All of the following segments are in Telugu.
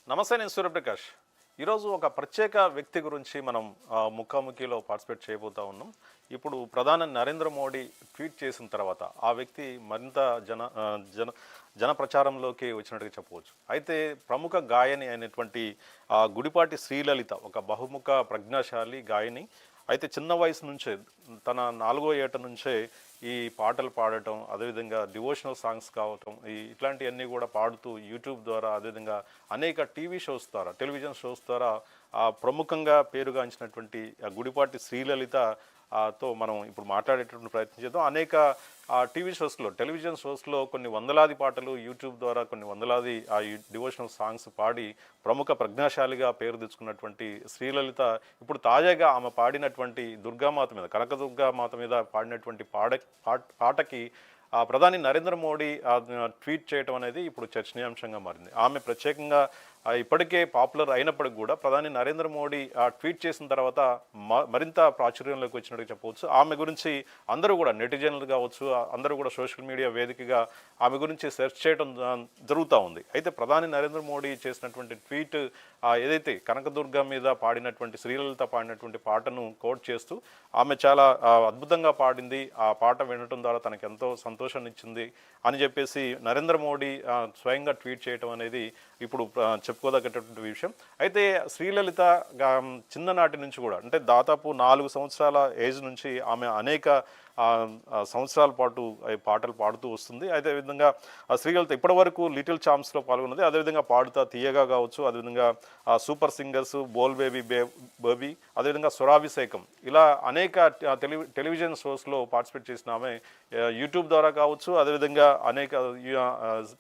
నమస్తే, నేను సూర్యప్రకాష్. ఈరోజు ఒక ప్రత్యేక వ్యక్తి గురించి మనం ముఖాముఖిలో పార్టిసిపేట్ చేయబోతా ఉన్నాం. ఇప్పుడు ప్రధాని నరేంద్ర మోడీ ట్వీట్ చేసిన తర్వాత ఆ వ్యక్తి మరింత జన జన ప్రచారంలోకి వచ్చినట్టుగా చెప్పవచ్చు. అయితే ప్రముఖ గాయని అయినటువంటి గుడిపాటి శ్రీలలిత ఒక బహుముఖ ప్రజ్ఞాశాలి గాయని. అయితే చిన్న వయసు నుంచే తన 4వ ఏట నుంచే ఈ పాటలు పాడటం, అదేవిధంగా డివోషనల్ సాంగ్స్ కావటం, ఇట్లాంటివన్నీ కూడా పాడుతూ యూట్యూబ్ ద్వారా, అదేవిధంగా అనేక టీవీ షోస్ ద్వారా, టెలివిజన్ షోస్ ద్వారా ప్రముఖంగా పేరుగాంచినటువంటి గుడిపాటి శ్రీలలిత తో మనం ఇప్పుడు మాట్లాడేటటువంటి ప్రయత్నం చేద్దాం. అనేక టీవీ షోస్లో, టెలివిజన్ షోస్లో కొన్ని వందలాది పాటలు, యూట్యూబ్ ద్వారా కొన్ని వందలాది డివోషనల్ సాంగ్స్ పాడి ప్రముఖ ప్రజ్ఞాశాలిగా పేరు తెచ్చుకున్నటువంటి శ్రీలలిత ఇప్పుడు తాజాగా ఆమె పాడినటువంటి దుర్గామాత మీద, కనకదుర్గామాత మీద పాడినటువంటి పాటకి ప్రధాని నరేంద్ర మోడీ ట్వీట్ చేయటం అనేది ఇప్పుడు చర్చనీయాంశంగా మారింది. ఆమె ప్రత్యేకంగా ఇప్పటికే పాపులర్ అయినప్పటికి కూడా ప్రధాని నరేంద్ర మోడీ ట్వీట్ చేసిన తర్వాత మరింత ప్రాచుర్యంలోకి వచ్చినట్టు చెప్పవచ్చు. ఆమె గురించి అందరూ కూడా నెటిజన్లు కావచ్చు, అందరూ కూడా సోషల్ మీడియా వేదికగా ఆమె గురించి సెర్చ్ చేయడం జరుగుతూ ఉంది. అయితే ప్రధాని నరేంద్ర మోడీ చేసినటువంటి ట్వీట్ ఏదైతే కనకదుర్గ మీద పాడినటువంటి, శ్రీలలిత పాడినటువంటి పాటను కోట్ చేస్తూ ఆమె చాలా అద్భుతంగా పాడింది, ఆ పాట వినటం ద్వారా తనకు ఎంతో సంతోషాన్ని ఇచ్చింది అని చెప్పేసి నరేంద్ర మోడీ స్వయంగా ట్వీట్ చేయడం అనేది ఇప్పుడు చెప్పుకోదగ్గటువంటి విషయం. అయితే శ్రీలలిత చిన్ననాటి నుంచి కూడా, అంటే దాదాపు 4 సంవత్సరాల ఏజ్ నుంచి ఆమె అనేక సంవత్సరాల పాటు పాటలు పాడుతూ వస్తుంది. అదేవిధంగా శ్రీలలిత ఇప్పటి వరకు లిటిల్ ఛాంప్స్లో పాల్గొన్నది. అదేవిధంగా పాడుతా తీయగా కావచ్చు, అదేవిధంగా సూపర్ సింగర్స్, బోల్ బేబీ, అదేవిధంగా స్వరాభిషేకం, ఇలా అనేక టెలివిజన్ షోస్లో పార్టిసిపేట్ చేసిన ఆమె యూట్యూబ్ ద్వారా కావచ్చు, అదేవిధంగా అనేక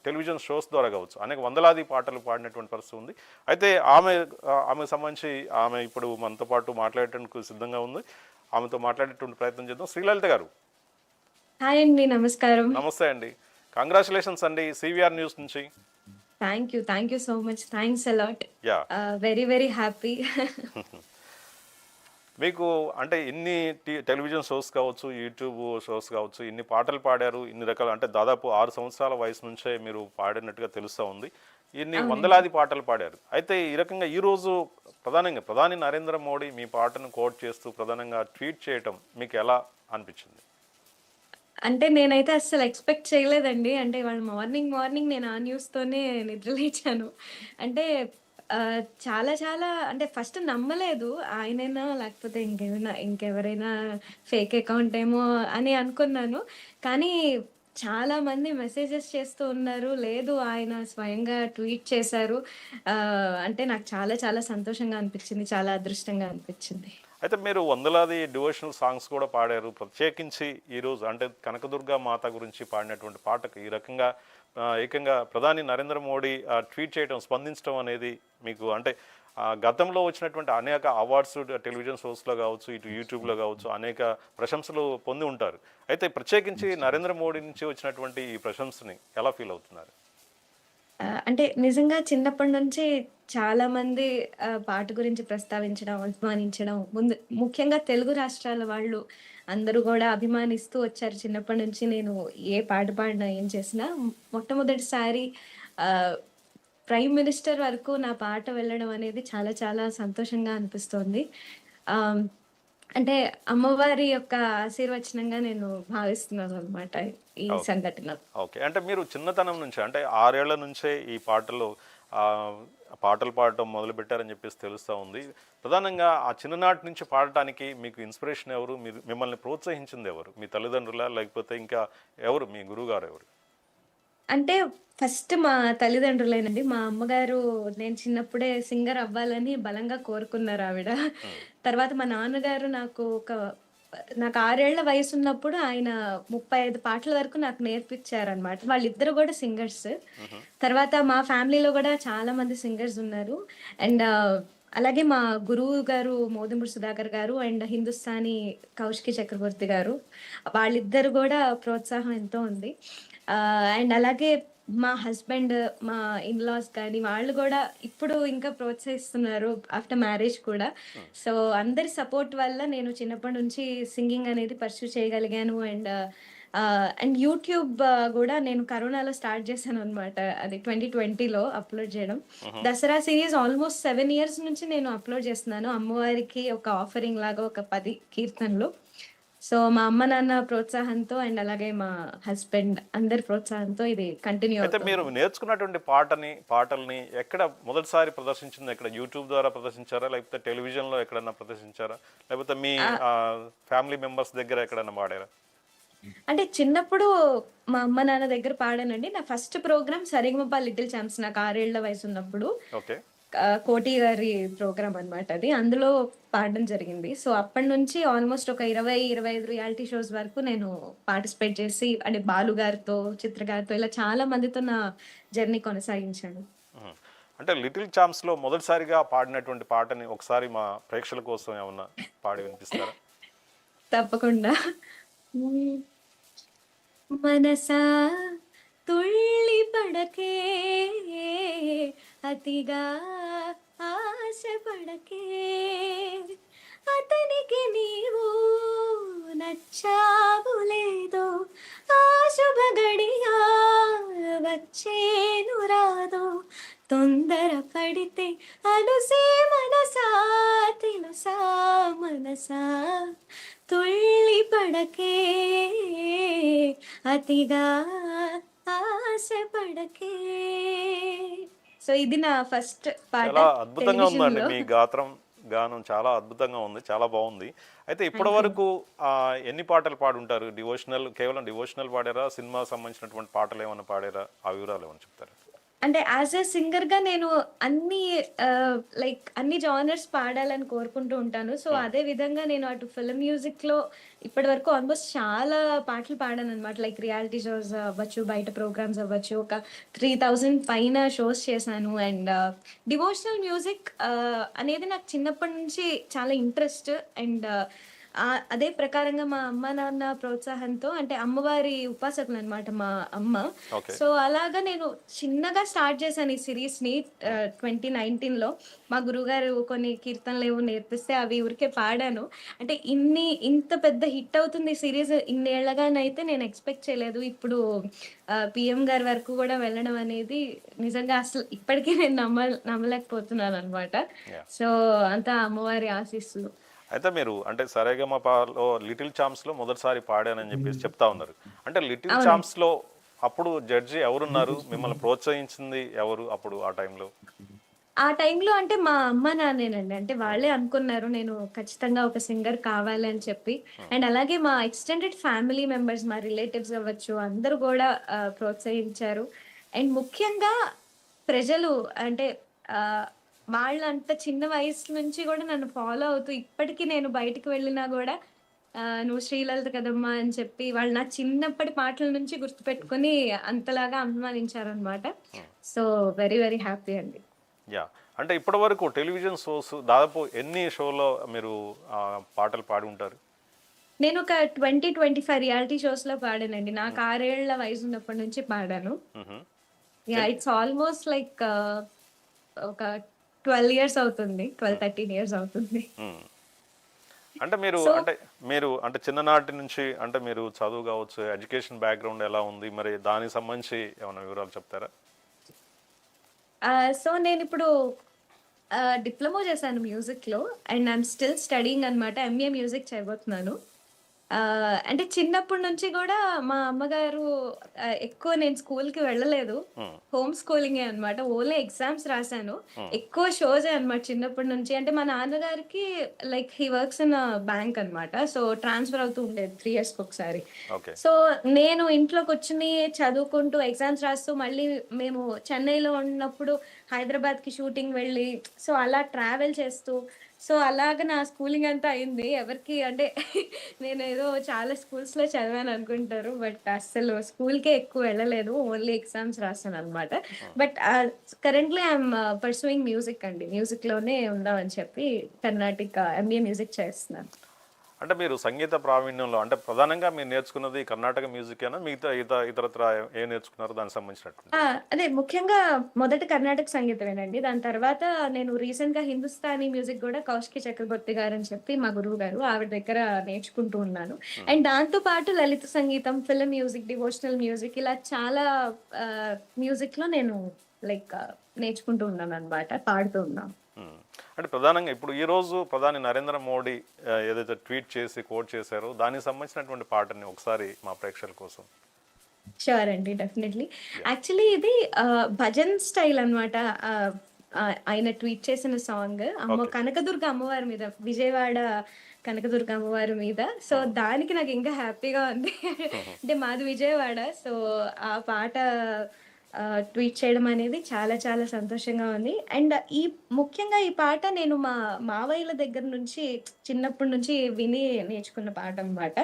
టెలివిజన్ షోస్ ద్వారా కావచ్చు, అనేక వందలాది పాటలు పాడినటువంటి పరిస్థితి ఉంది. అయితే ఆమెకు సంబంధించి ఆమె ఇప్పుడు మనతో పాటు మాట్లాడేందుకు సిద్ధంగా ఉంది. ఆమెతో మాట్లాడేటువంటి ప్రయత్నం చేద్దాం. శ్రీలలిత గారు, హాయ్ అండి, నమస్కారం. నమస్తే అండి. కంగ్రాచులేషన్స్ అండి సివిఆర్ న్యూస్ నుంచి. Thank you so much. Thanks a lot. Yeah, very very happy. మీకు అంటే ఇన్ని టెలివిజన్ షోస్ కావచ్చు, యూట్యూబ్ షోస్ కావచ్చు, ఇన్ని పాటలు పాడారు, ఇన్ని రకాల, అంటే దాదాపు 6 సంవత్సరాల వయసు నుంచే మీరు పాడినట్టుగా తెలుస్తూ ఉంది. ఇన్ని వందలాది పాటలు పాడారు. అయితే ఈ రకంగా ఈరోజు ప్రధాని నరేంద్ర మోడీ మీ పాటను కోట్ చేస్తూ ప్రధానంగా ట్వీట్ చేయటం మీకు ఎలా అనిపించింది? అంటే నేనైతే అస్సలు ఎక్స్పెక్ట్ చేయలేదండి. అంటే ఇవాళ మార్నింగ్ నేను ఆ న్యూస్‌తోనే నిద్రలేచాను. అంటే చాలా చాలా అంటే ఫస్ట్ నమ్మలేదు. ఆయనేనా లేకపోతే ఇంకెవరైనా ఫేక్ అకౌంట్ ఏమో అని అనుకున్నాను. కానీ చాలా మంది మెసేజెస్ చేస్తూ ఉన్నారు. లేదు, ఆయన స్వయంగా ట్వీట్ చేశారు. అంటే నాకు చాలా చాలా సంతోషంగా అనిపించింది. చాలా అదృష్టంగా అనిపించింది. అయితే మీరు వందలాది డివోషనల్ సాంగ్స్ కూడా పాడారు. ప్రత్యేకించి ఈరోజు అంటే కనకదుర్గా మాత గురించి పాడినటువంటి పాటకు ఈ రకంగా ఏకంగా ప్రధాని నరేంద్ర మోడీ ట్వీట్ చేయడం, స్పందించడం అనేది మీకు అంటే గతంలో వచ్చినటువంటి అనేక అవార్డ్స్ టెలివిజన్ షోస్లో కావచ్చు, ఇటు యూట్యూబ్లో కావచ్చు, అనేక ప్రశంసలు పొంది ఉంటారు. అయితే ప్రత్యేకించి నరేంద్ర మోడీ నుంచి వచ్చినటువంటి ఈ ప్రశంసని ఎలా ఫీల్ అవుతున్నారు? అంటే నిజంగా చిన్నప్పటి నుంచి చాలామంది పాట గురించి ప్రస్తావించడం, అభిమానించడం, ముఖ్యంగా తెలుగు రాష్ట్రాల వాళ్ళు అందరూ గూడా అభిమానిస్తూ వచ్చారు. చిన్నప్పటి నుంచి నేను ఏ పాట పాడినా, ఏం చేసినా మొట్టమొదటిసారి ఆహ్, ప్రైమ్ మినిస్టర్ వరకు నా పాట వెళ్ళడం అనేది చాలా చాలా సంతోషంగా అనిపిస్తోంది. ఆహ్, అంటే అమ్మవారి యొక్క ఆశీర్వచనంగా నేను భావిస్తున్నాననమాట ఈ సంఘటన. ఓకే. అంటే మీరు చిన్నతనం నుంచే, అంటే 6 ఏళ్ల నుంచే ఈ పాటలు పాడటం మొదలుపెట్టారని చెప్పేసి తెలుస్తూ ఉంది. ప్రధానంగా ఆ చిన్ననాటి నుంచి పాడటానికి మీకు ఇన్స్పిరేషన్ ఎవరు? మిమ్మల్ని ప్రోత్సహించింది ఎవరు? మీ తల్లిదండ్రులా, లేకపోతే ఇంకా ఎవరు మీ గురువుగారు ఎవరు? అంటే ఫస్ట్ మా తల్లిదండ్రులేనండి. మా అమ్మగారు నేను చిన్నప్పుడే సింగర్ అవ్వాలని బలంగా కోరుకున్నారావిడ. తర్వాత మా నాన్నగారు నాకు 6 ఏళ్ల వయసున్నప్పుడు ఆయన 35 పాటల వరకు నాకు నేర్పిచ్చారనమాట. వాళ్ళిద్దరు గూడా సింగర్స్. తర్వాత మా ఫ్యామిలీలో గూడా చాలా మంది సింగర్స్ ఉన్నారు. అండ్ అలాగే మా గురువు గారు మోదుమూరి సుధాకర్ గారు అండ్ హిందుస్థానీ కౌశికి చక్రవర్తి గారు. వాళ్ళిద్దరు గూడా ప్రోత్సాహం ఎంతో ఉంది. అండ్ అలాగే మా హస్బెండ్, మా ఇన్‌లాస్ కానీ వాళ్ళు గూడా ఇప్పుడు ఇంకా ప్రోత్సహిస్తున్నారు ఆఫ్టర్ మ్యారేజ్ కూడా. సో, అందరి సపోర్ట్ వల్ల నేను చిన్నప్పటి నుంచి సింగింగ్ అనేది పర్స్యూ చేయగలిగాను. అండ్ అండ్ యూట్యూబ్ గూడా నేను కరోనాలో స్టార్ట్ చేశాననమాట. అది 2020లో అప్‌లోడ్ చేయడం. దసరా సీరీస్ ఆల్‌మోస్ట్ 7 ఇయర్స్ నుంచి నేను అప్‌లోడ్ చేస్తున్నాను. అమ్మవారికి ఒక ఆఫరింగ్ లాగా ఒక 10 కీర్తనలు. సో, మా అమ్మ, నాన్న ప్రోత్సాహంతో అండ్ అలాగే మా హస్బెండ్ అందరి ప్రోత్సాహంతో ఇది కంటిన్యూ అయితే మీరు అవుతుంది. నేర్చుకున్నటువంటి పాటల్ని ఎక్కడ మొదటిసారి ప్రదర్శించింది ఎక్కడ? యూట్యూబ్ ద్వారా ప్రదర్శించారా? లేకపోతే టెలివిజన్‌లో ఎక్కడన్నా ప్రదర్శించారా? లేకపోతే మీ ఆహ్, ఫ్యామిలీ మెంబర్స్ దగ్గర ఎక్కడన్నా పాడారా? అంటే చిన్నప్పుడు మా అమ్మ, నాన్న దగ్గర పాడానండి. నా first programme 'Sa Re Ga Ma Pa little champs' నాకు 6 ఏళ్ల వయసున్నప్పుడు. ఓకే. కోటి గారి ప్రోగ్రామ్ అనమాట అది. అందులో పాడడం జరిగింది. సో, అప్పటినుంచి ఆల్మోస్ట్ ఒక 20, 25 రియాలిటీ షోస్ వరకు నేను పార్టిసిపేట్ చేసి అంటే బాలు గారితో, చిత్ర గారితో ఇలా చాలా మందితో నా జర్నీ కొనసాగించాను. హుహు. అంటే 'లిటిల్ ఛాంప్స్‌లో' మొదటిసారిగా పాడినటువంటి పాటని ఒకసారి మా ప్రేక్షకుల కోసం ఏమన్నా పాడి వినిపిస్తారా? తప్పకుండా. హ్మ్. మనసా తుళ్ళి పడకే అతిగా ఆశ పడకే అతనికి నీవు నచ్చావు లేదో ఆ శుభ గడియా వచ్చేను రాదో తొందర పడితే అలుసే మనసా తెలుసా మనసా తుళ్ళి పడకే అతిగా ఆశ పడకే. సో ఇది నా ఫస్ట్ పాట చాలా అద్భుతంగా ఉందండి టెలివిజన్‌లో. మీ గానం చాలా అద్భుతంగా ఉంది. చాలా బాగుంది. అయితే ఇప్పటి థ్యాంక్ యూ. వరకు ఎన్ని పాటలు పాడుంటారు? కేవలం డివోషనల్ పాడారా? సినిమాకి సంబంధించినటువంటి పాటలు ఏమైనా పాడారా? ఆ వివరాలు ఏమైనా చెప్తారా? అంటే యాజ్ ఎ సింగర్‌గా నేను అన్ని లైక్ అన్ని జానర్స్ పాడాలని కోరుకుంటూ ఉంటాను. సో, హ్మ్. అదే విధంగా నేను అటు ఫిల్మ్ మ్యూజిక్‌లో ఇప్పటివరకు ఆల్మోస్ట్ చాలా పాటలు పాడాననమాట. లైక్ రియాలిటీ షోస్ అవ్వచ్చు, బయట ప్రోగ్రామ్స్ అవ్వచ్చు. ఒక 3000 పైన షోస్ చేశాను. అండ్ డివోషనల్ మ్యూజిక్ అనేది నాకు చిన్నప్పటి నుంచి చాలా ఇంట్రెస్ట్. అండ్ అదే ప్రకారంగా మా అమ్మ, నాన్న ప్రోత్సాహంతో అంటే అమ్మవారి ఉపాసకులనమాట మా అమ్మ. ఓకే. సో, అలాగా నేను చిన్నగా స్టార్ట్ చేశాను ఈ సిరీస్‌ని 2019లో. మా గురువుగారు కొన్ని కీర్తనలేవో నేర్పిస్తే అవి ఊరికే పాడాను. అంటే ఇంత పెద్ద హిట్ అవుతుంది ఈ సీరీస్ ఇన్నేళ్లగానైతే నేను ఎక్స్‌పెక్ట్ చేయలేదు. ఇప్పుడు పీఎం గారి వరకు గూడా వెళ్ళడం అనేది నిజంగా అసలు ఇప్పటికి నేను నమ్మలేకపోతున్నాననమాట. యాహ్! సో, అంతా అమ్మవారి ఆశీస్సులు. అయితే మీరు అంటే 'సరేగమపలో' 'లిటిల్ ఛాంప్స్‌లో' మొదటిసారి పాడానని చెప్పేసి చెప్తా ఉన్నారు. అంటే 'లిటిల్ అవునండి. ఛాంప్స్‌లో' అప్పుడు జడ్జి ఎవరున్నారు? మిమ్మల్ని ప్రోత్సహించింది ఎవరు అప్పుడు ఆ టైంలో? ఆ టైంలో అంటే మా అమ్మ, నాన్నేనండి. అంటే వాళ్ళే అనుకున్నారు నేను ఖచ్చితంగా ఒక సింగర్ కావాలి అని చెప్పి. హ్మ్. అండ్ అలాగే మా ఎక్స్‌టెండెడ్ ఫ్యామిలీ మెంబర్స్, మా రిలేటివ్స్ అవ్వచ్చు, అందరూ గూడా ప్రోత్సహించారు. అండ్ ముఖ్యంగా ప్రజలు అంటే ఆహ్, వాళ్ళంత చిన్న వయసు నుంచి గూడా నన్ను ఫాలో అవుతూ ఇప్పటికి నేను బయటికి వెళ్ళినా గూడా "నువ్వు శ్రీలలిత కదమ్మా" అని చెప్పి వాళ్ళు నా చిన్నప్పటి పాటల నుంచి గుర్తుపెట్టుకొని అంతలాగా అభిమానించారనమాట. హ్మ్. సో, వెరీ వెరీ హ్యాపీ అండి. యాహ్! అంటే ఇప్పటివరకు టెలివిజన్ షోస్ దాదాపు ఎన్ని షోలో మీరు పాటలు పాడి ఉంటారు? నేనొక 20, 25 రియాలిటీ షోస్‌లో పాడానండి. నాకు 6 ఏళ్ల వయసున్నప్పటి నుంచి పాడాను. హుహు. Yeah! And it's almost like ఒక 12 ఇయర్స్ అవుతుంది. 12, హ్మ్. 13 ఇయర్స్ అవుతుంది. హ్మ్. అంటే మీరు సో, అంటే మీరు అంటే చిన్ననాటి నుంచి అంటే మీరు చదువు కావచ్చు, ఎడ్యుకేషన్ బ్యాక్‌గ్రౌండ్ ఎలా ఉంది? మరి దానికి సంబంధించి ఏమైనా వివరాలు చెప్తారా? సో నేనిప్పుడు డిప్లొమా చేశాను మ్యూజిక్‌లో. అండ్ ఐయామ్ స్టిల్ స్టడీయింగ్ అనమాట. ఎంఏ మ్యూజిక్ చేయబోతున్నాను. అంటే చిన్నప్పటి నుంచి గూడా మా అమ్మగారు ఎక్కువ నేను స్కూల్‌కి వెళ్ళలేదు. హ్మ్. హోమ్ స్కూలింగే అనమాట. ఓన్లీ ఎగ్జామ్స్ రాసాను. హ్మ్. ఎక్కువ షోసే అనమాట చిన్నప్పటి నుంచి. అంటే మా నాన్నగారికి like he works in bank అనమాట. సో, ట్రాన్స్‌ఫర్ అవుతూ ఉండేది 3 ఇయర్స్‌కొకసారి. ఓకే. సో, నేను ఇంట్లో కూర్చొని చదువుకుంటూ ఎగ్జామ్స్ రాస్తూ మళ్ళీ మేము చెన్నైలో ఉన్నప్పుడు హైదరాబాద్‌కి షూటింగ్ వెళ్ళి సో, అలా ట్రావెల్ చేస్తూ సో, అలాగా నా స్కూలింగ్ అంతా అయింది. ఎవరికీ అంటే నేనేదో చాలా స్కూల్స్‌లో చదివాననుకుంటారు. బట్ అస్సలు స్కూల్‌కే ఎక్కువ వెళ్ళలేదు. ఓన్లీ ఎగ్జామ్స్ రాసాననమాట. Hmm. But currently I'm pursuing music అండి. మ్యూజిక్‌లోనే ఉందామని చెప్పి కర్ణాటిక ఎంబీఏ మ్యూజిక్ చేస్తున్నాను. అంటే మీరు సంగీత ప్రావీణ్యంలో అంటే ప్రధానంగా మీరు నేర్చుకున్నది కర్ణాటక మ్యూజిక్ అయినా మిగతా ఇతరత్ర ఏం నేర్చుకున్నారో దానికి సంబంధించినటువంటి? అదే ముఖ్యంగా మొదట కర్ణాటక సంగీతమేనండి. దాని తర్వాత నేను రీసెంట్‌గా హిందుస్థానీ మ్యూజిక్ గూడా కౌశికి చక్రవర్తి గారని చెప్పి మా గురువు గారు. ఆవిడ దగ్గర నేర్చుకుంటూ ఉన్నాను. అండ్ దాంతో పాటు లలిత సంగీతం, ఫిల్మ్ మ్యూజిక్, డివోషనల్ మ్యూజిక్ ఇలా చాలా మ్యూజిక్‌లో నేను లైక్ నేర్చుకుంటూ ఉన్నాననమాట. పాడుతూ ఉన్నాను. మ్మ్. అంటే ప్రధానంగా ఇప్పుడు ఈరోజు ప్రధాని నరేంద్ర మోడీ ఏదైతే ట్వీట్ చేసి కోట్ చేశారో దానికి సంబంధించినటువంటి పాటని ఒకసారి మా ప్రేక్షకుల కోసం. ష్యూర్ అండి. డెఫినెట్‌లీ. యాక్చువల్లీ ఇది భజన్ స్టైల్ అనమాట. ఆయన ట్వీట్ చేసిన సాంగ్ ఓకే. కనకదుర్గ అమ్మవారి మీద, విజయవాడ కనకదుర్గ అమ్మవారి మీద. సో, దానికి నాకు ఇంకా హ్యాపీగా ఉంది. అంటే మాది విజయవాడ. సో, ఆ పాట ట్వీట్ చేయడం అనేది చాలా చాలా సంతోషంగా ఉంది. అండ్ ముఖ్యంగా ఈ పాట నేను మా మావయ్యల దగ్గర నుంచి చిన్నప్పటి నుంచి విని నేర్చుకున్న పాట అనమాట.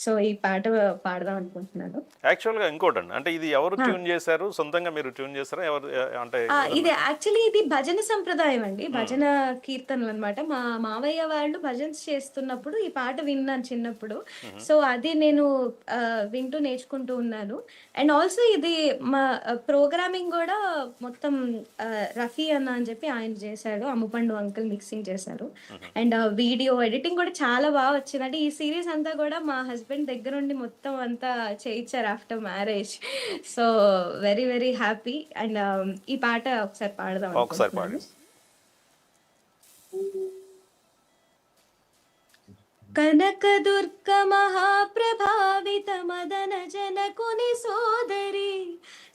సో, ఈ పాట పాడదాం అనుకుంటున్నాను. యాక్చువల్గా ఇంకోటండి, అంటే ఇది ఎవరు ఆ! ట్యూన్ చేశారు? సొంతంగా మీరు ట్యూన్ చేస్తారా? ఎవరు అంటే ఇది ఎవరన్నా? యాక్చువల్లీ ఇది భజన సంప్రదాయం అండి. మ్మ్. భజన కీర్తనలనమాట. మా మావయ్య వాళ్ళు భజన్స్ చేస్తున్నప్పుడు ఈ పాట విన్నాను చిన్నప్పుడు. మ్మ్. సో, అది నేను వింటూ నేర్చుకుంటూ ఉన్నాను. అండ్ ఆల్సో ఇది మా ప్రోగ్రామింగ్ గూడా మొత్తం రఫీ అన్న అని చెప్పి ఆయన చేశాడు. అమ్ముపండు అంకుల్ మిక్సింగ్ చేశారు. మ్మ్. అండ్ వీడియో ఎడిటింగ్ గూడా చాలా వచ్చింది. అంటే ఈ సీరీస్ అంతా గూడా మా హస్బెండ్ దగ్గరుండి మొత్తం అంతా చేయిచ్చారు after marriage. So, very very happy. And ఈ పాట ఒకసారి పాడదాం ఒకసారి అనుకుంటున్నాను. పాడండి. కనకదుర్గ మహాప్రభావిత మదన జనకుని సోదరి,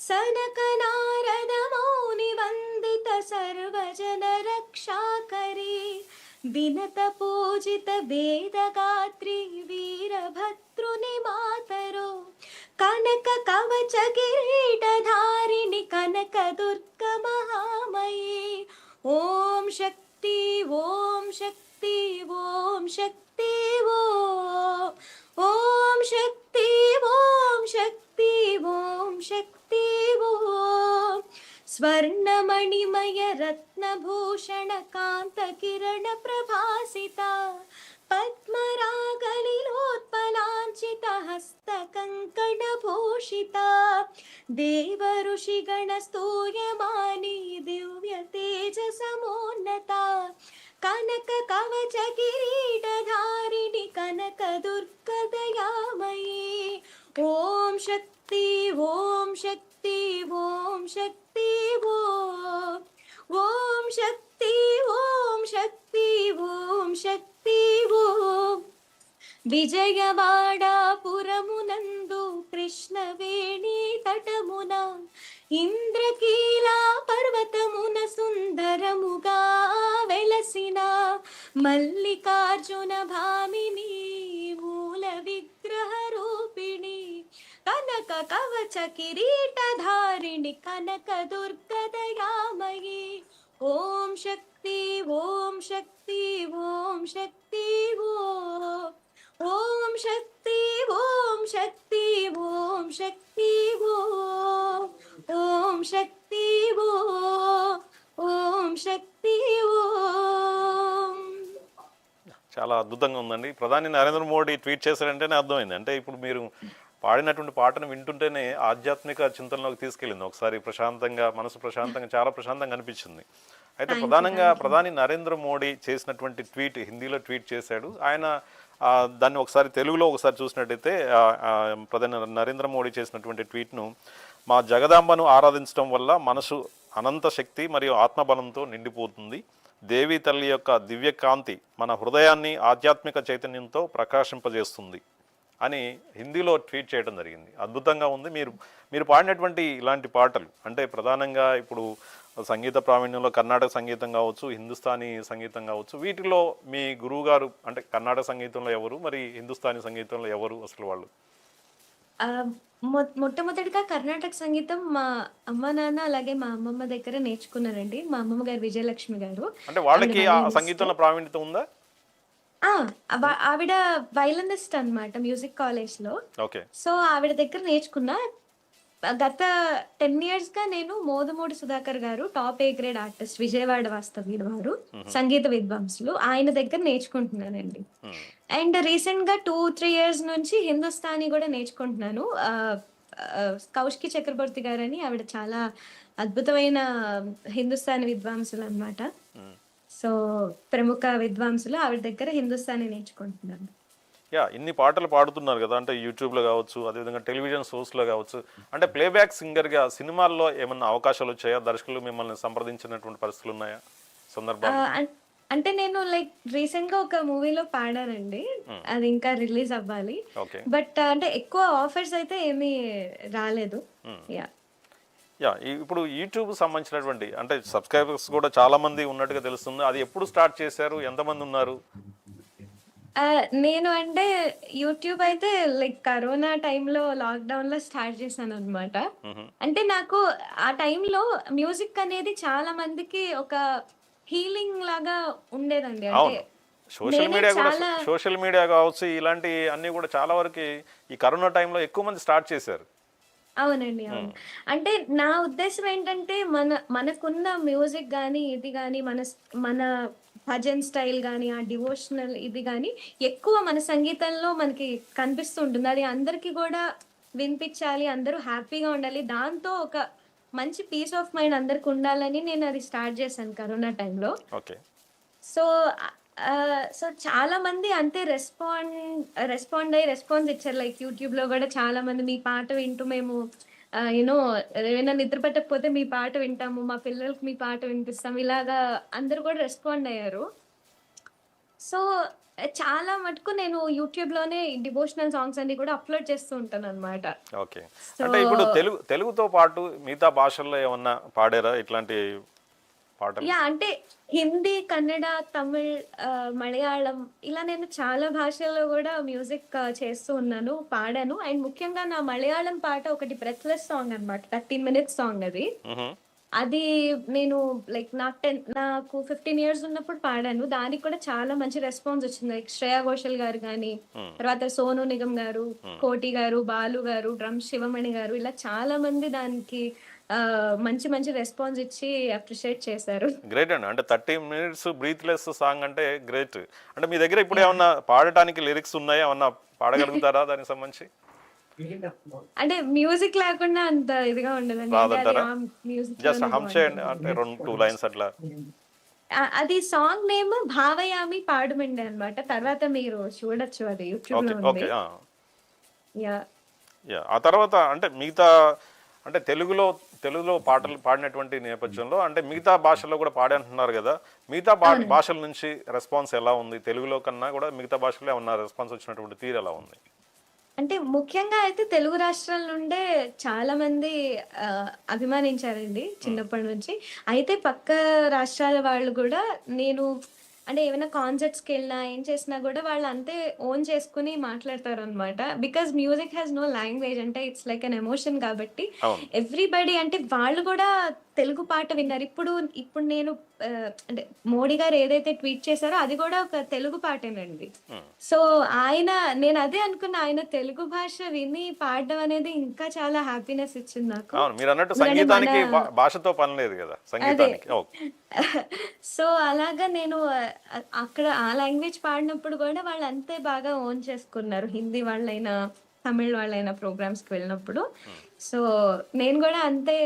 సనక నారద మౌని వందిత సర్వజన రక్షాకరి, వినత పూజిత వేదగాత్రి వీరభద్రుని మాతరో, కనక కవచ కిరీటధారిణి కనక దుర్గ మహామయీ. ఓం శక్తి ఓం శక్తి ఓం శక్తి ఓం శక్తి ఓం శక్తి ఓం శక్తి ఓం. స్వర్ణమణిమయ రత్నభూషణ కాంత కిరణ ప్రభాసిత, పద్మరాగలిలోత్పలాంచిత హస్త కంకణ భూషిత, దేవ ఋషిగణ స్తూయమాని దివ్య తేజ సమోన్నత, కనక కవచ కిరీటధారిణి కనక దుర్గ దయామయీ. ఓం శక్తి ఓం శక్తి ఓం శక్తి ఓం శక్తి ఓం శక్తి ఓం శక్తి ఓం. విజయవాడాపురమునందు కృష్ణవేణి తటమున, ఇంద్రకీలా పర్వతమున సుందరముగా వెలసిన, మల్లికార్జున భామిని మూల విగ్రహ రూపిణి, కనక కవచ కిరీటధారిణి కనక దుర్గ దయామయీ. ఓం శక్తి ఓం శక్తి ఓం శక్తి ఓం శక్తి ఓం శక్తి ఓం శక్తి ఓం శక్తి ఓం శక్తి ఓం. చాలా అద్భుతంగా ఉందండి. ప్రధాని నరేంద్ర మోడీ ట్వీట్ చేశారంటేనే అర్థమైంది. అంటే ఇప్పుడు మీరు పాడినటువంటి పాటను వింటుంటేనే ఆధ్యాత్మిక చింతనలోకి తీసుకెళ్ళింది. ఒకసారి ప్రశాంతంగా, మనసు ప్రశాంతంగా, చాలా ప్రశాంతంగా అనిపించింది. అయితే థ్యాంక్ యూ ప్రధానంగా థ్యాంక్ యూ. ప్రధాని నరేంద్ర మోడీ చేసినటువంటి ట్వీట్ హిందీలో ట్వీట్ చేశాడు. ఆయన దాన్ని ఒకసారి తెలుగులో ఒకసారి చూసినట్టయితే ప్రధాని నరేంద్ర మోడీ చేసినటువంటి ట్వీట్ను, మా జగదాంబను ఆరాధించడం వల్ల మనసు అనంత శక్తి మరియు ఆత్మబలంతో నిండిపోతుంది. దేవి తల్లి యొక్క దివ్యకాంతి మన హృదయాన్ని ఆధ్యాత్మిక చైతన్యంతో ప్రకాశింపజేస్తుంది అని హిందీలో ట్వీట్ చేయడం జరిగింది. అద్భుతంగా ఉంది. మీరు పాడినటువంటి ఇలాంటి పాటలు అంటే ప్రధానంగా ఇప్పుడు సంగీత ప్రావీణ్యంలో కర్ణాటక సంగీతం కావచ్చు, హిందుస్థానీ సంగీతం కావచ్చు, వీటిలో మీ గురువు గారు అంటే కర్ణాటక సంగీతంలో ఎవరు, మరి హిందుస్థానీ సంగీతంలో ఎవరు అసలు వాళ్ళు? మొట్టమొదటిగా కర్ణాటక సంగీతం మా అమ్మ నాన్న అలాగే మా అమ్మమ్మ దగ్గర నేర్చుకున్నానండి. మా అమ్మమ్మ గారు విజయలక్ష్మి గారు. అంటే ఆవిడ వాళ్ళకి ఆ వయలినిస్ట్. సంగీతంలో ప్రావీణ్యత ఉందా? ఆ! ఆవిడ వయలినిస్ట్ అన్నమాట మ్యూజిక్ కాలేజ్‌లో. ఓకే. సో, ఆవిడ దగ్గర నేర్చుకున్నా. గత 10 ఇయర్స్‌గా నేను మోదుమూడి సుధాకర్ గారు top A grade artist, Vijayawada వాస్తవ్యులు వారు, సంగీత విద్వాంసులు. ఆయన దగ్గర నేర్చుకుంటున్నానండి. అండ్ రీసెంట్‌గా 2, 3 ఇయర్స్ నుంచి హిందుస్థానీ గూడా నేర్చుకుంటున్నాను. కౌశికి చక్రబర్తి గారని ఆవిడ చాలా అద్భుతమైన హిందుస్థానీ విద్వాంసులనమాట. హ్మ్. సో, ప్రముఖ విద్వాంసులు. ఆవిడ దగ్గర హిందుస్థానీ నేర్చుకుంటున్నాను. ఇన్ని పాటలు పాడుతున్నారు కదా! అంటే యూట్యూబ్‌లో గావచ్చు, అదేవిధంగా టెలివిజన్ షోస్‌లో గావచ్చు. అంటే ప్లేబ్యాక్ సింగర్‌గా సినిమాల్లో ఏమన్నా అవకాశాలొచ్చాయా? దర్శకులు మిమ్మల్ని సంప్రదించినటువంటి పరిస్థితులున్నాయా? సందర్భాలు? ఆహ్, అన్ అంటే నేను లైక్ రీసెంట్‌గా ఒక మూవీలో పాడానండి. హ్మ్. అది ఇంకా రిలీజ్ అవ్వాలి. ఓకే. బట్ అంటే ఎక్కువ ఆఫర్స్ అయితే ఏమీ రాలేదు. హ్మ్. యాహ్! ఇప్పుడు యూట్యూబ్ సంబంధించినటువంటి అంటే సబ్‌స్క్రైబర్స్ కూడా చాలా మంది ఉన్నట్టుగా తెలుస్తుంది. అది ఎప్పుడు స్టార్ట్ చేశారు? ఎంతమందున్నారు? నేను అంటే యూట్యూబ్ అయితే లైక్ కరోనా టైంలో లాక్‌డౌన్‌లో స్టార్ట్ చేశాననమాట. హుహు. అంటే నాకు ఆ టైంలో మ్యూజిక్ అనేది చాలా మందికి ఒక హీలింగ్ లాగా ఉండేదండి. అంటే అవును. నేనే చాలా సోషల్ మీడియా కావచ్చు, ఇలాంటి అన్నీ కూడా చాలా వరకి ఈ కరోనా టైంలో ఎక్కువ మంది స్టార్ట్ చేశారు. అవునండి. అవును. హ్మ్. అంటే నా ఉద్దేశ్యం ఏంటంటే మనకున్న మ్యూజిక్ గాని, ఇది గాని మన భజన్ స్టైల్ గాని, ఆ డివోషనల్ ఇది గాని ఎక్కువ మన సంగీతంలో మనకి కనిపిస్తూ ఉంటుంది. అది అందరికి గూడా వినిపించాలి. అందరూ హ్యాపీగా ఉండాలి. దాంతో ఒక మంచి పీస్ ఆఫ్ మైండ్ అందరికి ఉండాలని నేను అది స్టార్ట్ చేశాను కరోనా టైంలో. ఓకే. సో, సో చాలా మంది అంతే రెస్పాండ్ అయ్యి రెస్పాన్స్ ఇచ్చారు. లైక్ యూట్యూబ్‌లో గూడా చాలా మంది మీ పాట వింటూ మేము యూ నో ఏమైనా నిద్ర పట్టకపోతే మీ పాట వింటాము. మా పిల్లలకి మీ పాట వినిపిస్తాం. ఇలాగా అందరూ కూడా రెస్పాండ్ అయ్యారు. సో, చాలా మటుకు నేను యూట్యూబ్‌లోనే డివోషనల్ సాంగ్స్ అన్ని కూడా అప్‌లోడ్ చేస్తూ ఉంటాననమాట. ఓకే. సో అంటే ఇప్పుడు తెలుగుతో పాటు మిగతా భాషల్లో ఏమన్నా పాడారా ఇట్లాంటి పాటలు? అంటే హిందీ, కన్నడ, తమిళ్, మలయాళం ఇలా నేను చాలా భాషల్లో గూడా మ్యూజిక్ చేస్తూ ఉన్నాను. పాడాను. అండ్ ముఖ్యంగా నా మలయాళం పాట ఒకటి 'బ్రెత్‌లెస్' సాంగ్ అనమాట. 13 మినిట్స్ సాంగ్ అది. హుహు. అది నేను లైక్ నాకు 15 ఇయర్స్ ఉన్నప్పుడు పాడాను. దానికి కూడా చాలా మంచి రెస్పాన్స్ వచ్చింది. లైక్ శ్రేయా ఘోషల్ గారు గాని, హ్మ్. తర్వాత సోనూ నిగమ్ గారు, హ్మ్. కోటి గారు, బాలు గారు, డ్రమ్స్ శివమణి గారు ఇలా చాలా మంది దానికి మంచి మంచి రెస్పాన్స్ ఇచ్చి అప్రిషియేట్ చేశారు. గ్రేట్ అండి. అంటే 30 మినిట్స్ బ్రీత్‌లెస్ సాంగ్ అంటే గ్రేట్. అంటే మీ దగ్గర ఇప్పుడు యాహ్! ఏమన్నా పాడటానికి లిరిక్స్ ఉన్నాయా? ఏమన్నా పాడగలుగుతారా దానికి సంబంధించి? అంటే మ్యూజిక్ లేకుండా అంత ఇదిగా ఉండదండి. అంటే అది రాదంటారా? ఆ జస్ట్ మ్యూజిక్‌లోనే హమ్ చేయండి. బావుంటది. అంటే 2 లైన్స్ అట్లా. అది సాంగ్ నేమ్ 'భావయామి పాడుమిండే' అన్నమాట. తర్వాత మీరు చూడొచ్చు అది యూట్యూబ్‌లో ఓకే. ఉంది. ఓకే. యాహ్! ఆ తర్వాత అంటే మిగతా అంటే తెలుగులో పాటలు పాడినటువంటి నేపథ్యంలో అంటే మిగతా భాషల్లో కూడా పాడంటున్నారు గదా! మిగతా అవునండి. భాషల నుంచి రెస్పాన్స్ ఎలా ఉంది? తెలుగులో కన్నా కూడా మిగతా భాషల్లో ఏమన్నా రెస్పాన్స్ వచ్చినటువంటి తీరు ఎలా ఉంది? అంటే ముఖ్యంగా అయితే తెలుగు రాష్ట్రాల నుండే చాలా మంది అభిమానించారండి హ్మ్. చిన్నప్పటి నుంచి. అయితే పక్క రాష్ట్రాల వాళ్ళు గూడా నేను అంటే ఏమైనా కాన్సర్ట్స్‌కెళ్ళినా, ఏం చేసినా గూడా వాళ్ళు అంతే ఓన్ చేసుకొని మాట్లాడతారనమాట. Because music has no language అంటే ఇట్స్ లైక్ ఎన్ ఎమోషన్ కాబట్టి అవును. ఎవ్రీబడీ అంటే వాళ్ళు గూడా తెలుగు పాట విన్నారు. ఇప్పుడు నేను అంటే మోడీ గారు ఏదైతే ట్వీట్ చేశారో అది గూడా ఒక తెలుగు పాటేనండి. హ్మ్. సో, ఆయన నేనదే అనుకున్నా. ఆయన తెలుగు భాష విని పాడడం అనేది ఇంకా చాలా హ్యాపీనెస్ ఇచ్చింది నాకు. అవును. మీరన్నట్టు ఎందుకంటే సంగీతానికి భాషతో పని లేదు గదా! అదే. సంగీతానికి. ఓకే. సో, అలాగా నేను అక్కడ ఆ లాంగ్వేజ్ పాడినప్పుడు గూడా వాళ్ళు అంతే బాగా ఓన్ చేసుకున్నారు. హిందీ వాళ్ళైనా, తమిళ్ వాళ్ళైనా ప్రోగ్రామ్స్‌కి వెళ్ళినప్పుడు. హ్మ్. సో, నేను గూడా అంతే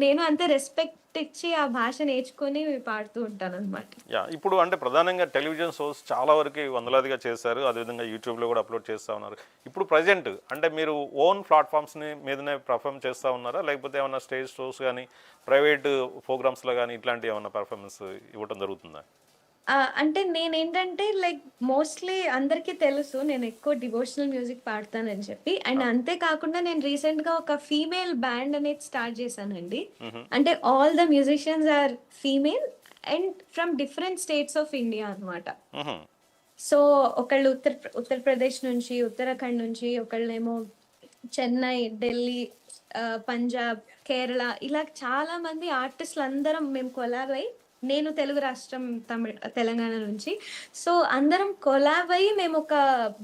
నేను అంతే రెస్పెక్ట్ ఇచ్చి ఆ భాష నేర్చుకొని పాడుతూ ఉంటాననమాట. ఇప్పుడు అంటే ప్రధానంగా టెలివిజన్ షోస్ చాలా వరకు వందలాదిగా చేశారు. అదేవిధంగా యూట్యూబ్‌లో కూడా అప్‌లోడ్ చేస్తా ఉన్నారు. ఇప్పుడు ప్రెజెంట్ అంటే మీరు ఓన్ ప్లాట్‌ఫామ్స్‌ని మీదనే పెర్ఫార్మ్ చేస్తా ఉన్నారా? లేకపోతే ఏమన్నా స్టేజ్ షోస్ గాని, ప్రైవేట్ ప్రోగ్రామ్స్‌లో గాని ఇట్లాంటివి ఏమన్నా పెర్ఫార్మన్స్ ఇవ్వటం జరుగుతుందా? అంటే నేనేంటంటే లైక్ మోస్ట్‌లీ అందరికీ తెలుసు నేనెక్కువ డివోషనల్ మ్యూజిక్ పాడతానని చెప్పి. అండ్ ఆ! అంతే కాకుండా నేను రీసెంట్‌గా ఒక ఫీమేల్ బ్యాండ్ అనేది స్టార్ట్ చేశానండి. హుహు. అంటే all the musicians or female and from different states of India అన్నమాట. హుహు. సో, ఒకళ్ళు ఉత్తరప్రదేశ్ నుంచి, ఉత్తరాఖండ్ నుంచి, ఒకళ్ళేమో చెన్నై, ఢిల్లీ, పంజాబ్, కేరళ ఇలా చాలా మంది ఆర్టిస్ట్‌లందరం మేము కొలాబ్ అయ్యి నేను తెలుగు రాష్ట్రం తెలంగాణ నుంచి. సో, అందరం కొలాబ్ అయ్యి మేమొక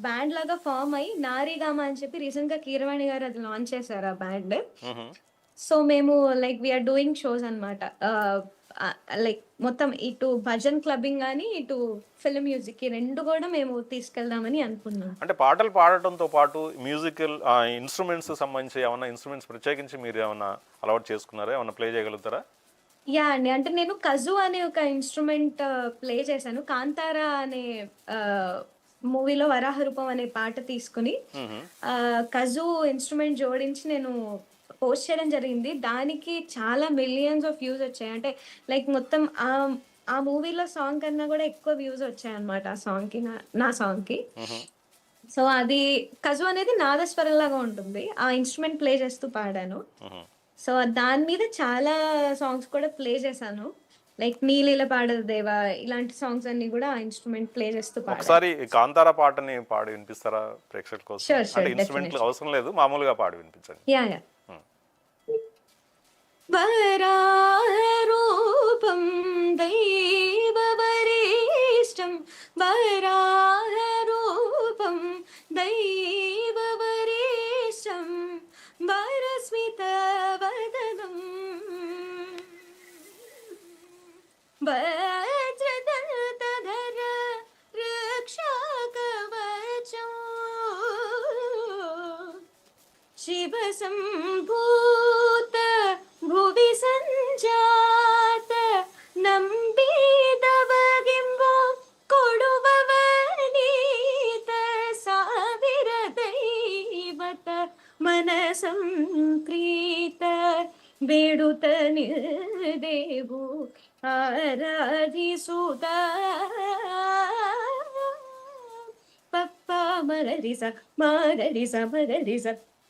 బ్యాండ్ లాగా ఫార్మ్ అయ్యి 'నారీగామ' అని చెప్పి రీసెంట్‌గా కీరవాణి గారు అది లాంచ్ చేశారు ఆ బ్యాండ్. హుహు. సో మేము లైక్ వీఆర్ డూయింగ్ షోస్ అనమాట. లైక్ మొత్తం ఇటు భజన్ క్లబ్బింగ్ గానీ, ఇటు ఫిల్మ్ మ్యూజిక్ ఈ 2 గూడా మేము తీసుకెళ్దామని అనుకున్నాం. అంటే పాటలు పాడటంతో పాటు మ్యూజికల్ ఇన్స్ట్రుమెంట్స్ సంబంధించి ఏమన్నా ఇన్స్ట్రుమెంట్స్ ప్రత్యేకించి మీరు ఏమన్నా అలవాటు చేసుకున్నారా? ఏమన్నా ప్లే చేయగలుగుతారా? యాహ్! అండి. అంటే నేను కజు అనే ఒక ఇన్‌స్ట్రుమెంట్ ప్లే చేశాను. 'కాంతార' అనే మూవీలో 'వరాహ రూపం' అనే పాట తీసుకొని మ్మ్. కజు ఇన్‌స్ట్రుమెంట్ జోడించి నేను పోస్ట్ చేయడం జరిగింది. దానికి చాలా మిలియన్స్ ఆఫ్ వ్యూస్ వచ్చాయి. అంటే లైక్ మొత్తం ఆ మూవీలో సాంగ్ కన్నా గూడా ఎక్కువ వ్యూస్ వచ్చాయన్నమాట ఆ సాంగ్‌కి నా సాంగ్‌కి. మ్మ్. సో అది కజు అనేది నాదస్వరంలాగా ఉంటుంది. ఆ ఇన్‌స్ట్రుమెంట్ ప్లే చేస్తూ పాడాను. మ్మ్. సో, దాని మీద చాలా సాంగ్స్ కూడా ప్లే చేశాను. లైక్ 'నీలీల పాడదు దేవా' ఇలాంటి సాంగ్స్ అన్నీ గూడా ఆ ఇన్‌స్ట్రుమెంట్ ప్లే చేస్తూ పాడాను. ఒకసారి ఈ కాంతారా పాటని పాడి వినిపిస్తారా ప్రేక్షకుల కోసం? షూర్. అంటే ఇన్స్ట్రుమెంట్లు అవసరం లేదు, మామూలుగా పాడి వినిపించండి. యాహ్! మ్మ్. వరారూపం దైవవరిష్టం వరారూపం దైవవరిష్టం వరస్మితవదనం వజ్రదంతధర రక్షకవచం शिव सम्भूत भुवि सञ्जात नम्बिदवगिम्बो कोडुववनीत ಸಾವಿರ ದೈವತ मनसंप्रीत ಬೇಡುತ್ತ ನಿರ್ದೇವು ಆರಾಧಿಸುತ್ತ ಪಪ್ಪ ಮಗರಿಸ ಮಗರಿಸ ಮಗರಿಸ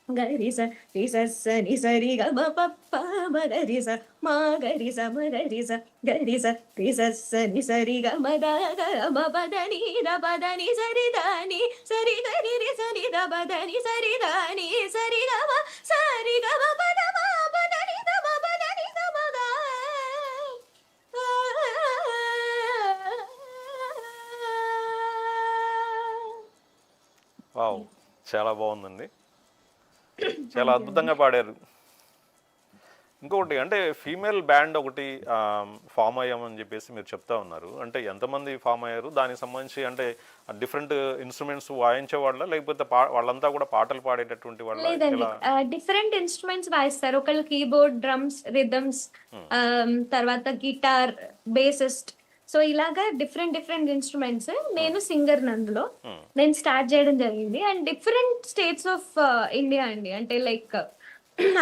ಗರಿಸ ರಿಸಸ್ಸ ನಿಸರಿ ಗಮ ಪಪ್ಪ ಮಗರಿಸ ಮಗರಿಸ ಮಗರಿಸ ಗರಿಸ ರಿಸಸ್ಸ ನಿಸರಿ ಗಮ ಗಮ ಬದನಿ ದ ಬದನಿ ಸರಿ ದಾನಿ ಸರಿ ಗರಿ ರಿ ಸರಿ ದ ಬದನಿ ಸರಿ ದಾನಿ ಸರಿ ಗಮ ಸರಿ ಗಮ ಪದ ಮ ಬದನಿ ದ ಮ ಬದನಿ ದ ಮ ಗ వావ్, చాలా బాగుందండి. చాలా అద్భుతంగా పాడారు. ఇంకొకటి అంటే ఫీమేల్ బ్యాండ్ ఒకటి ఫామ్ అయ్యామని చెప్పేసి మీరు చెప్తా ఉన్నారు. అంటే ఎంతమంది ఫామ్ అయ్యారు? దానికి సంబంధించి అంటే డిఫరెంట్ ఇన్స్ట్రుమెంట్స్ వాయించే వాళ్ళ, లేకపోతే వాళ్ళంతా కూడా పాటలు పాడేటటువంటి వాళ్ళ? లేదండి. ఇలా డిఫరెంట్ ఇన్‌స్ట్రుమెంట్స్ వాయిస్తారు. ఒకళ్ళు కీబోర్డ్, డ్రమ్స్, రిథమ్స్, తర్వాత గిటార్, బేసిస్ట్. సో ఇలాగా డిఫరెంట్ ఇన్‌స్ట్రుమెంట్స్. నేను సింగర్‌ని అందులో. నేను స్టార్ట్ చేయడం జరిగింది. And different states of India అండి. అంటే లైక్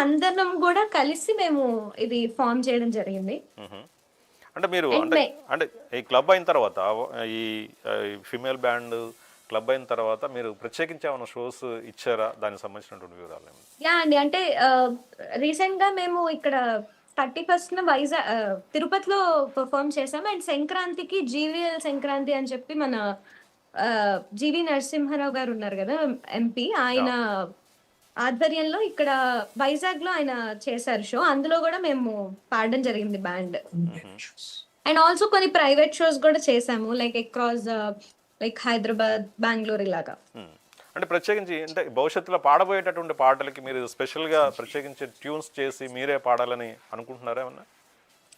అందరం కూడా కలిసి మేము ఇది ఫార్మ్ చేయడం జరిగింది. మ్మ్. అంటే మీరు అండ్ అంటే అంటే ఈ క్లబ్ అయిన తర్వాత ఈ ఫీమేల్ బ్యాండ్ క్లబ్ అయిన తర్వాత మీరు ప్రత్యేకించి ఏమైనా షోస్ ఇచ్చారా? దానికి సంబంధించినటువంటి వివరాలు ఏమైనా? యా అండి. అంటే రీసెంట్‌గా మేము ఇక్కడ 31న తిరుపతిలో పెర్ఫార్మ్ చేసాం. అండ్ సంక్రాంతికి జీవీఎల్ సంక్రాంతి అని చెప్పి మన జీవి నరసింహారావు గారు ఉన్నారు కదా ఎంపీ, ఆయన ఆధ్వర్యంలో ఇక్కడ వైజాగ్‌లో ఆయన చేశారు షో. అందులో కూడా మేము పాడడం జరిగింది బ్యాండ్. అండ్ ఆల్సో కొన్ని ప్రైవేట్ షోస్ కూడా చేసాము. Like across like Hyderabad, Bengaluru ఇలాగా. అంటే ప్రత్యేకించి అంటే భవిష్యత్తులో పాడబోయేటటువంటి పాటలకి మీరు స్పెషల్గా ప్రత్యేకించి ట్యూన్స్ చేసి మీరే పాడాలని అనుకుంటున్నారా ఏమన్నా?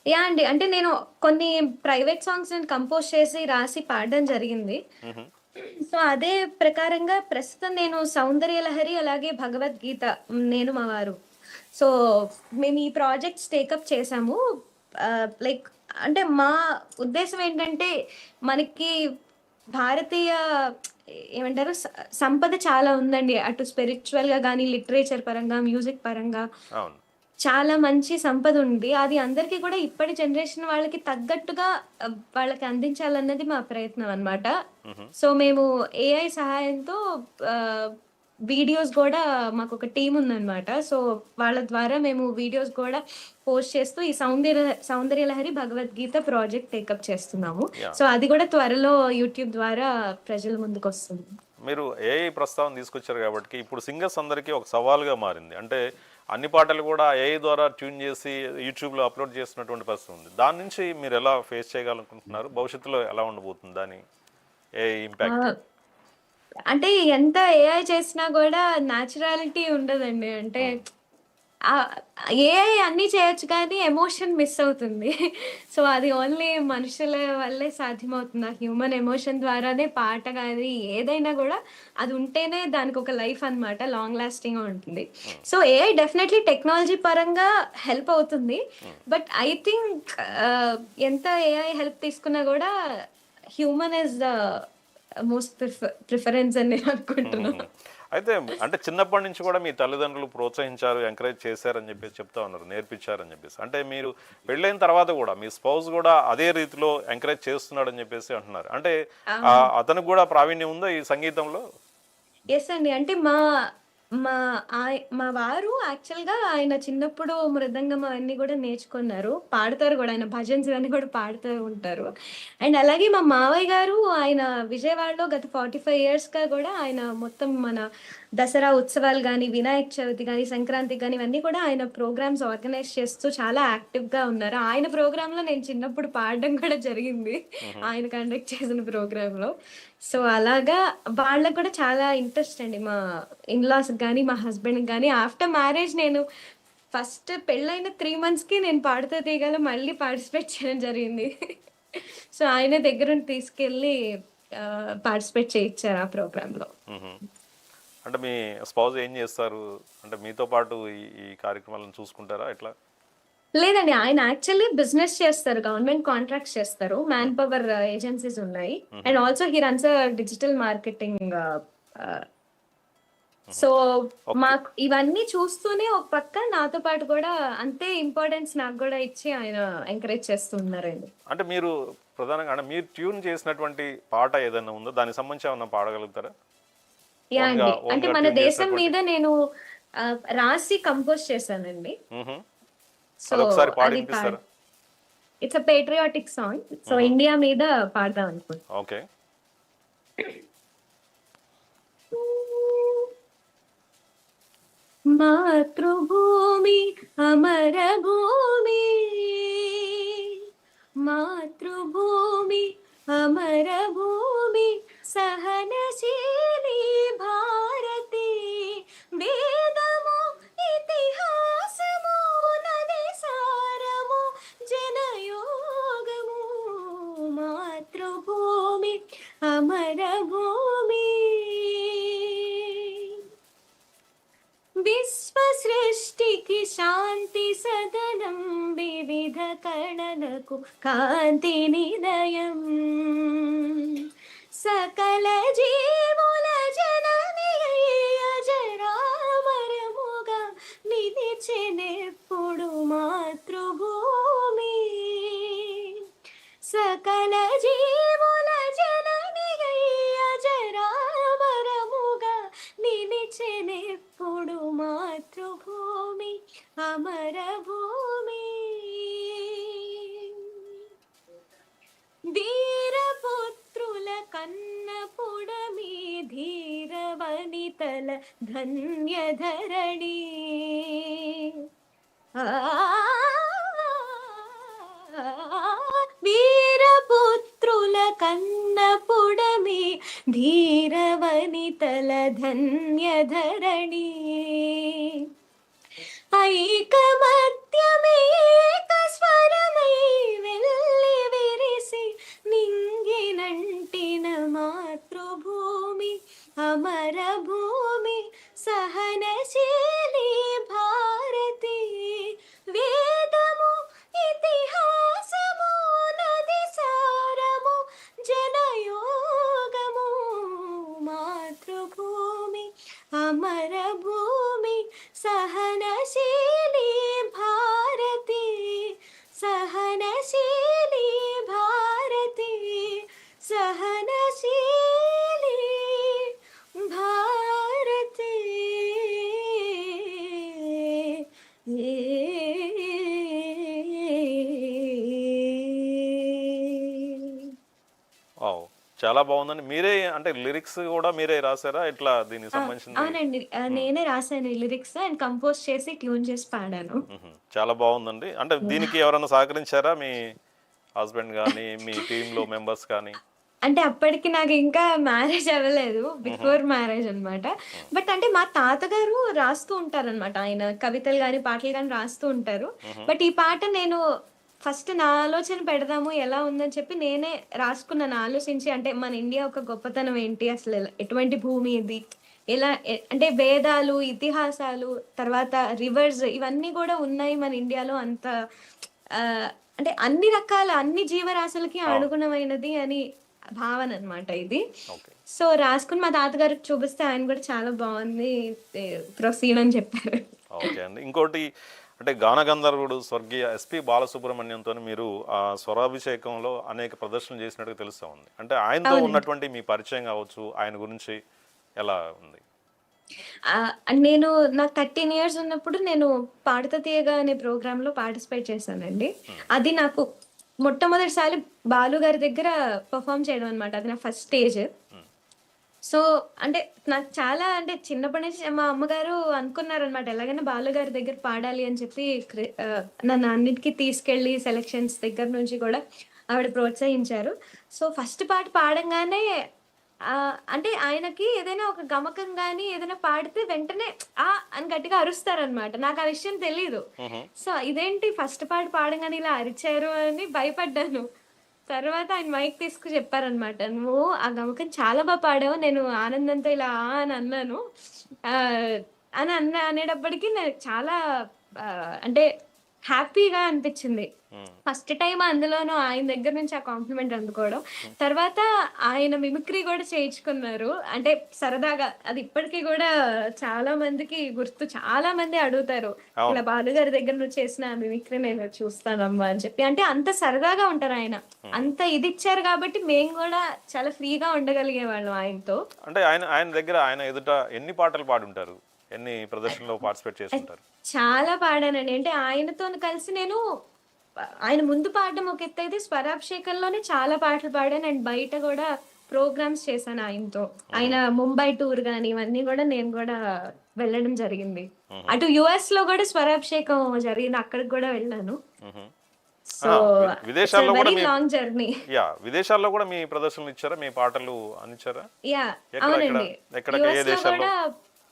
యా అండి. అంటే నేను కొన్ని ప్రైవేట్ సాంగ్స్ నేను కంపోజ్ చేసి రాసి పాడడం జరిగింది. మ్మ్. సో అదే ప్రకారంగా ప్రస్తుతం నేను 'సౌందర్యలహరి' అలాగే 'భగవద్గీత' నేను మా వారు. సో మేము ఈ ప్రాజెక్ట్స్ టేకప్ చేసాము. లైక్ అంటే మా ఉద్దేశం ఏంటంటే మనకి భారతీయ ఏమంటారు సంపద చాలా ఉందండి. అటు స్పిరిచువల్‌గా గానీ, లిటరేచర్ పరంగా, మ్యూజిక్ పరంగా అవును. చాలా మంచి సంపద ఉంది. అది అందరికీ కూడా ఇప్పటి జనరేషన్ వాళ్ళకి తగ్గట్టుగా వాళ్ళకి అందించాలన్నది మా ప్రయత్నం అన్నమాట. మ్మ్. సో మేము ఏఐ సహాయంతో వీడియోస్ కూడా మాకొక టీమ్ ఉందన్నమాట. సో వాళ్ళ ద్వారా మేము వీడియోస్ కూడా పోస్ట్ చేస్తూ ఈ సౌందర్యలహరి భగవద్గీత ప్రాజెక్ట్ టేకప్ చేస్తున్నాము. Yeah. సో అది కూడా త్వరలో యూట్యూబ్ ద్వారా ప్రజల ముందుకు వస్తుంది. మీరు ఏఐ ప్రస్తావన తీసుకొచ్చారు కాబట్టి ఇప్పుడు సింగర్స్ అందరికీ ఒక సవాల్గా మారింది. అంటే అన్ని పాటలు కూడా ఏఐ ద్వారా ట్యూన్ చేసి యూట్యూబ్లో అప్లోడ్ చేస్తున్నటువంటి పరిస్థితి ఉంది. దాని నుంచి మీరు ఎలా ఫేస్ చేయగలనుకుంటున్నారు? భవిష్యత్తులో ఎలా ఉండబోతుంది దాని ఏఐ ఇంపాక్ట్? అంటే ఎంత ఏఐ చేసినా కూడా న్యాచురాలిటీ ఉండదండి. అంటే ఆహ్, ఏఐ అన్నీ చేయొచ్చు కానీ ఎమోషన్ మిస్ అవుతుంది. సో, అది ఓన్లీ మనుషుల వల్లే సాధ్యమవుతుంది. ఆ హ్యూమన్ ఎమోషన్ ద్వారానే పాట గాని, ఏదైనా గూడా అది ఉంటేనే దానికొక లైఫ్ అన్నమాట. లాంగ్ లాస్టింగ్‌గా ఉంటుంది. హ్మ్. సో, ఏఐ డెఫినైట్‌లీ టెక్నాలజీ పరంగా హెల్ప్ అవుతుంది. హ్మ్. బట్ ఐ థింక్ ఎంత ఏఐ హెల్ప్ తీసుకున్నా గూడా human is the most preference అని నేను అనుకుంటున్నా. హుహుహు. అయితే అంటే చిన్నప్పటి నుంచి కూడా మీ తల్లిదండ్రులు ప్రోత్సహించారు, ఎంకరేజ్ చేశారని చెప్పేసి చెప్తా ఉన్నారు. నేర్పించారని చెప్పేసి. అంటే మీరు పెళ్ళైన తర్వాత కూడా మీ స్పౌస్ కూడా అదే రీతిలో ఎంకరేజ్ చేస్తున్నాడని చెప్పేసి అంటున్నారు. అంటే అవును. అతనికి కూడా ప్రావీణ్యం ఉందా ఈ సంగీతంలో? యెస్ అండి. అంటే మా మా వారు యాక్చువల్‌గా ఆయన చిన్నప్పుడు మృదంగం అవన్నీ గూడా నేర్చుకున్నారు. పాడతారు గూడా. ఆయన భజన్స్ ఇవన్నీ గూడా పాడుతూ ఉంటారు. అండ్ అలాగే మా మావయ్య గారు ఆయన విజయవాడలో గత 45 ఇయర్స్‌గా గూడా ఆయన మొత్తం మన దసరా ఉత్సవాలు గాని, వినాయక చవితి గాని, సంక్రాంతికి గాని ఇవన్నీ కూడా ఆయన ప్రోగ్రామ్స్ ఆర్గనైజ్ చేస్తూ చాలా యాక్టివ్‌గా ఉన్నారు. ఆయన ప్రోగ్రామ్‌లో నేను చిన్నప్పుడు పాడడం కూడా జరిగింది. హుహు. ఆయన కండక్ట్ చేసిన ప్రోగ్రామ్‌లో. సో, అలాగా వాళ్ళకి కూడా చాలా ఇంట్రెస్ట్ అండి. మా ఇన్‌లాస్‌కి గాని, మా హస్బెండ్‌కి గాని ఆఫ్టర్ మ్యారేజ్ నేను ఫస్ట్ పెళ్ళైన 3 మంత్స్‌కి నేను 'పాడుతా తీగ'లో మళ్ళీ పార్టిసిపేట్ చేయడం జరిగింది. సో, ఆయనే దగ్గరుండి తీసుకెళ్ళి పార్టిసిపేట్ చేయిచ్చారు ఆ ప్రోగ్రామ్‌లో. హుహు. అంటే మీ స్పౌస్ ఏం చేస్తారు? అంటే మీతో పాటు ఈ ఈ కార్యక్రమాలను చూసుకుంటారా ఎట్లా? లేదండి. ఆయన యాక్చువల్లీ బిజినెస్ చేస్తారు. గవర్నమెంట్ కాంట్రాక్ట్స్ చేస్తారు. మ్యాన్ హ్మ్. పవర్ ఏజెన్సీస్ ఉన్నాయి. హుహు. And also he runs digital marketing ఆహ్, హుహు. So, okay. మాకు ఇవన్నీ చూస్తూనే ఒక పక్క నాతో పాటు గూడా అంతే ఇంపార్టెన్స్ నాకు గూడా ఇచ్చి ఆయన ఎంకరేజ్ చేస్తూ ఉన్నారండి. అంటే మీరు ప్రధానంగా అంటే మీరు ట్యూన్ చేసినటువంటి పాట ఏదైనా ఉందా? దానికి సంబంధించి ఏమన్నా పాడగలుగుతారా? యాహ్! ఓన్‌గా అండి. అంటే ఓన్‌గా మన ట్యూన్ దేశం చేసినటువంటి మీద నేను రాసి కంపోజ్ చేశానండి. హుహు. సో, అదొకసారి పాడి అది వినిపిస్తారా? It's a patriotic song. So, హుహు. ఇండియా మీద పాడదాం అనుకుంటున్నా. ఓకే. మాతృభూమి అమరభూమి మాతృభూమి అమరభూమి సహనశీలి భారతి వేదము ఇతిహాసము నది సారము జనయోగము మాతృభూమి అమరభూమి విశ్వ సృష్టికి శాంతి సదనం వివిధ కళలకు కాంతి నిలయం సకల జీవుల జనని అజరామరముగా నిలిచెనెప్పుడు మాతృభూమి సకల జీవుల జనని అజరామరముగా నిలిచెనెప్పుడు మాతృభూమి అమరభూమి ధీరపుత్రుల కన్నపుడమి ధీర వనితల ధన్యధరణి వీరపుత్రుల కన్నపుడమి ధీర వనితల ధన్యధరణి ఐకమత్యమేక స్వరమై వెళ్ళి విరిసి నింగినంటిన మాతృభూమి అమరభూమి సహనశీలి భారతి వేదము ఇతిహాసము నది సారము జనయోగము మాతృభూమి అమరభూమి సహనశీలి భారతి సహనశీలి భారతి సహనశీలి భారతి వావ్! చాలా బావుందండి. మీరే అంటే లిరిక్స్ గూడా మీరే రాసారా? ఎట్లా దీనికి సంబంధించింది? అవునండి. హ్మ్. నేనే రాసాను ఈ లిరిక్స్ అండ్ కంపోజ్ చేసి ట్యూన్ చేసి పాడాను. హుహు. చాలా బావుందండి. అంటే దీనికి ఎవరైనా సహకరించారా? మీ హస్బెండ్ గాని, మీ టీమ్‌లో మెంబర్స్ కానీ? అంటే అప్పటికి నాకు ఇంకా మ్యారేజ్ అవ్వలేదు. బిఫోర్ మ్యారేజ్ అన్నమాట. బట్ అంటే మా తాతగారు రాస్తూ ఉంటారనమాట. ఆయన కవితలు గాని, పాటలు గాని రాస్తూ ఉంటారు. బట్ ఈ పాట నేను ఫస్ట్ నా ఆలోచన పెడదాము ఎలా ఉందని చెప్పి నేనే రాసుకున్నాను ఆలోచించి. అంటే మన ఇండియా ఒక గొప్పతనం ఏంటి? అసలు ఎటువంటి భూమి ఇది? ఎలా అంటే వేదాలు, ఇతిహాసాలు, తర్వాత రివర్స్ ఇవన్నీ గూడా ఉన్నాయి మన ఇండియాలో. అంత అంటే అన్ని రకాల అన్ని జీవరాశులకి అవును. అనుగుణమైనది అని భావన అన్నమాట ఇది. ఓకే. సో, రాసుకొని మా తాతగారికి చూపిస్తే ఆయన గూడా చాలా బావుంది. ప్రొసీడ్ అని చెప్పారు. ఓకే అండి. ఇంకోటి అంటే గాన గంధర్వుడు స్వర్గీయ ఎస్పి బాలసుబ్రహ్మణ్యంతోని మీరు ఆ స్వరాభిషేకంలో అనేక ప్రదర్శనలు చేసినట్టుగా తెలుస్తా ఉంది. అంటే ఆయనతో అవునండి. ఉన్నటువంటి మీ పరిచయం కావచ్చు, ఆయన గురించి ఎలా ఉంది? నేను నాకు 13 ఇయర్స్ ఉన్నప్పుడు నేను 'పాడుతా తీయగా' అనే ప్రోగ్రామ్‌లో పార్టిసిపేట్ చేశానండి. హ్మ్. అది నాకు మొట్టమొదటిసారి బాలు గారి దగ్గర పెర్ఫార్మ్ చేయడం అన్నమాట. అది నా ఫస్ట్ స్టేజ్. హ్మ్. సో, అంటే నాకు చాలా అంటే చిన్నప్పటి నుంచి మా అమ్మగారు అనుకున్నారనమాట. ఎలాగైనా బాలుగారి దగ్గర పాడాలి అని చెప్పి నన్ను అన్నిటికి తీసుకెళ్ళి సెలక్షన్స్ దగ్గర నుంచి కూడా ఆవిడ ప్రోత్సహించారు. సో, ఫస్ట్ పాట పాడంగానే అంటే ఆయనకి ఏదైనా ఒక గమకం గాని, ఏదైనా పాడితే వెంటనే అని గట్టిగా అరుస్తారనమాట. నాకు ఆ విషయం తెలీదు. హుహు. సో, ఇదేంటి ఫస్ట్ పాట పాడంగానే ఇలా అరిచారు అని భయపడ్డాను. తర్వాత ఆయన మైక్ తీసుకొని చెప్పారనమాట. "నువ్వు ఆ గమకం చాలా పాడావు. నేను ఆనందంతో ఇలా అని అన్నాను." ఆహ్, అనేటప్పటికి నాకు చాలా అంటే హ్యాపీగా అనిపిచ్చింది. హ్మ్. ఫస్ట్ టైమ్ అందులోనూ ఆయన దగ్గర నుంచి ఆ కాంప్లిమెంట్ అందుకోవడం. తర్వాత ఆయన మిమిక్రీ గూడా చేయించుకున్నారు. అంటే సరదాగా అది ఇప్పటికి గూడా చాలా మందికి గుర్తు. చాలా మంది అడుగుతారు. ఇలా అవును. బాలుగారి దగ్గర నువ్వు చేసిన మిమిక్రీ నేను చూస్తానమ్మా అని చెప్పి. అంటే అంత సరదాగా ఉంటారాయన. హ్మ్. అంత ఇదిచ్చారు గాబట్టి మేము గూడా చాలా ఫ్రీగా ఉండగలిగేవాళ్ళం ఆయనతో. అంటే ఆయన ఆయన దగ్గర ఆయన ఎదుట ఎన్ని పాటలు పాడుంటారు? ఎన్ని ప్రదర్శనలో పార్టిసిపేట్ అద్ చేసుంటారు? చాలా పాడానండి. అంటే ఆయనతోని కలిసి నేను ఆయన ముందు పాడడం ఒక ఎత్తైతే, స్వరాభిషేకంలోనే చాలా పాటలు పాడాను. అండ్ బయట గూడా ప్రోగ్రామ్స్ చేశాను ఆయనతో. హుహు. ఆయన ముంబై టూర్ గాని ఇవన్నీ గూడా నేను గూడా వెళ్ళడం జరిగింది. హుహు. అటు యూఎస్‌లో గూడా స్వరాభిషేకం జరిగింది. అక్కడికి గూడా వెళ్ళాను. హుహు. సో, ఆ! ఇట్స్ ఎ విదేశాల్లో గూడా వెరీ మీ లాంగ్ జర్నీ. విదేశాల్లో గూడా మీ ప్రదర్శనలు ఇచ్చారా? మీ పాటలు అందించారా? యాహ్! ఎక్కడ ఎక్కడ అవునండి. ఎక్కడ ఏ యూఎస్‌లో దేశాల్లో? గూడా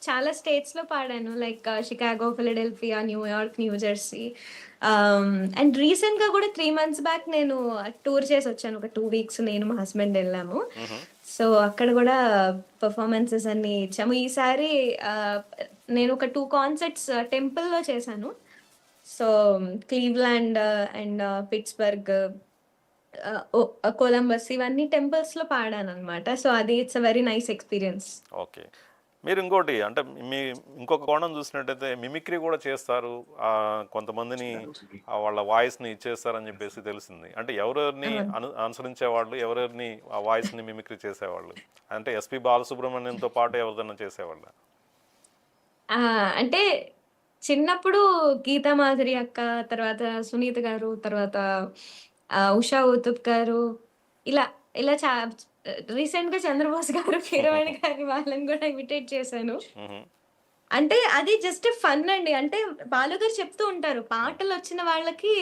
చాలా స్టేట్స్‌లో పాడాను. Like Chicago, Philadelphia, New York, new Jersey. And రీసెంట్‌గా గూడా 3 మంత్స్ బ్యాక్ నేను టూర్ చేసొచ్చాను. ఒక 2 వీక్స్ నేను మా హస్బెండ్ ఎళ్ళాము. హుహు. సో, అక్కడ గూడా పెర్ఫార్మన్సెస్ అన్నీ ఇచ్చాము. ఈసారి నేను ఒక 2 కాన్సర్ట్స్ టెంపుల్‌లో చేశాను. So, Cleveland and Pittsburgh, Columbus ఇవన్నీ టెంపుల్స్‌లో పాడాననమాట. సో, అది it's a very nice experience. Okay. మీరు ఇంకోటి అంటే మీ ఇంకొక కోణం చూసినట్టయితే మిమిక్రీ కూడా చేస్తారు. కొంతమందిని వాళ్ళ వాయిస్‌ని ఇచ్చేస్తారని చెప్పేసి తెలిసింది. అంటే ఎవరెవరిని అవును. అనుసరించేవాళ్ళు, ఎవరెవరిని ఆ వాయిస్‌ని మిమిక్రీ చేసేవాళ్ళు? అంటే ఎస్‌పి బాలసుబ్రహ్మణ్యంతో పాటు ఎవరిదైనా చేసేవాళ్ళా? ఆ! అంటే చిన్నప్పుడు 'గీతామాధురి' అక్క, తర్వాత 'సునీత' గారు, తర్వాత 'ఉషా ఉతుప్' గారు, ఇలా ఇలా రీసెంట్‌గా 'చంద్రబోస్' గారు, కీరవాణి గారి వాళ్ళని గూడా ఇమిటేట్ చేశాను. హుహు. అంటే అది జస్ట్ ఫన్ అండి. అంటే బాలుగారు చెప్తూ ఉంటారు. హ్మ్. పాటలొచ్చిన వాళ్ళకి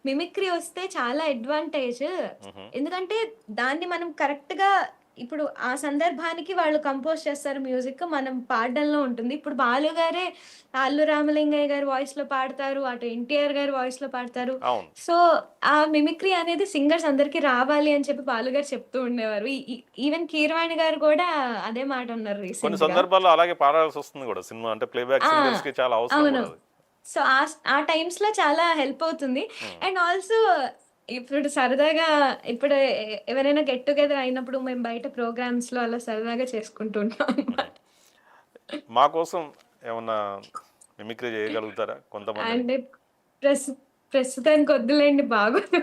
మిమిక్రీ వస్తే చాలా అడ్వాంటేజ్. హుహు. ఎందుకంటే దాన్ని మనం కరెక్ట్‌గా ఇప్పుడు ఆ సందర్భానికి వాళ్ళు కంపోజ్ చేస్తారు మ్యూజిక్. మనం పాడడంలో ఉంటుంది. ఇప్పుడు బాలుగారే అల్లు రామలింగయ్య గారి వాయిస్‌లో పాడతారు. అటు ఎన్టీఆర్ గారి వాయిస్‌లో పాడతారు. అవును. సో, ఆ మిమిక్రీ అనేది సింగర్స్ అందరికి రావాలి అని చెప్పి బాలుగారు చెప్తూ ఉండేవారు. ఈవెన్ కీరవాణి గారు కూడా అదే మాట అన్నారు కొన్ని రీసెంట్‌గా. సందర్భాల్లో అలాగే పాడాల్సొస్తుంది గూడా సినిమా. అంటే ప్లేబ్యాక్ ఆ! సింగర్స్‌కి చాలా అవసరం అవును. గూడా అది. సో, ఆ టైమ్స్‌లో చాలా హెల్ప్ అవుతుంది. హ్మ్. అండ్ ఆల్సో ఇప్పుడు సరదాగా ఇప్పుడు ఎవరైనా గెట్ టుగెదర్ అయినప్పుడు మేము బయట ప్రోగ్రామ్స్‌లో అలా సరదాగా చేసుకుంటూ ఉంటాం హుహు. అన్నమాట. మా కోసం ఏమన్నా మిమిక్రీ చేయగలుగుతారా కొంతమందిని? అంటే ప్రస్తు ప్రస్తుతానికి వద్దులేండి బాగోదు.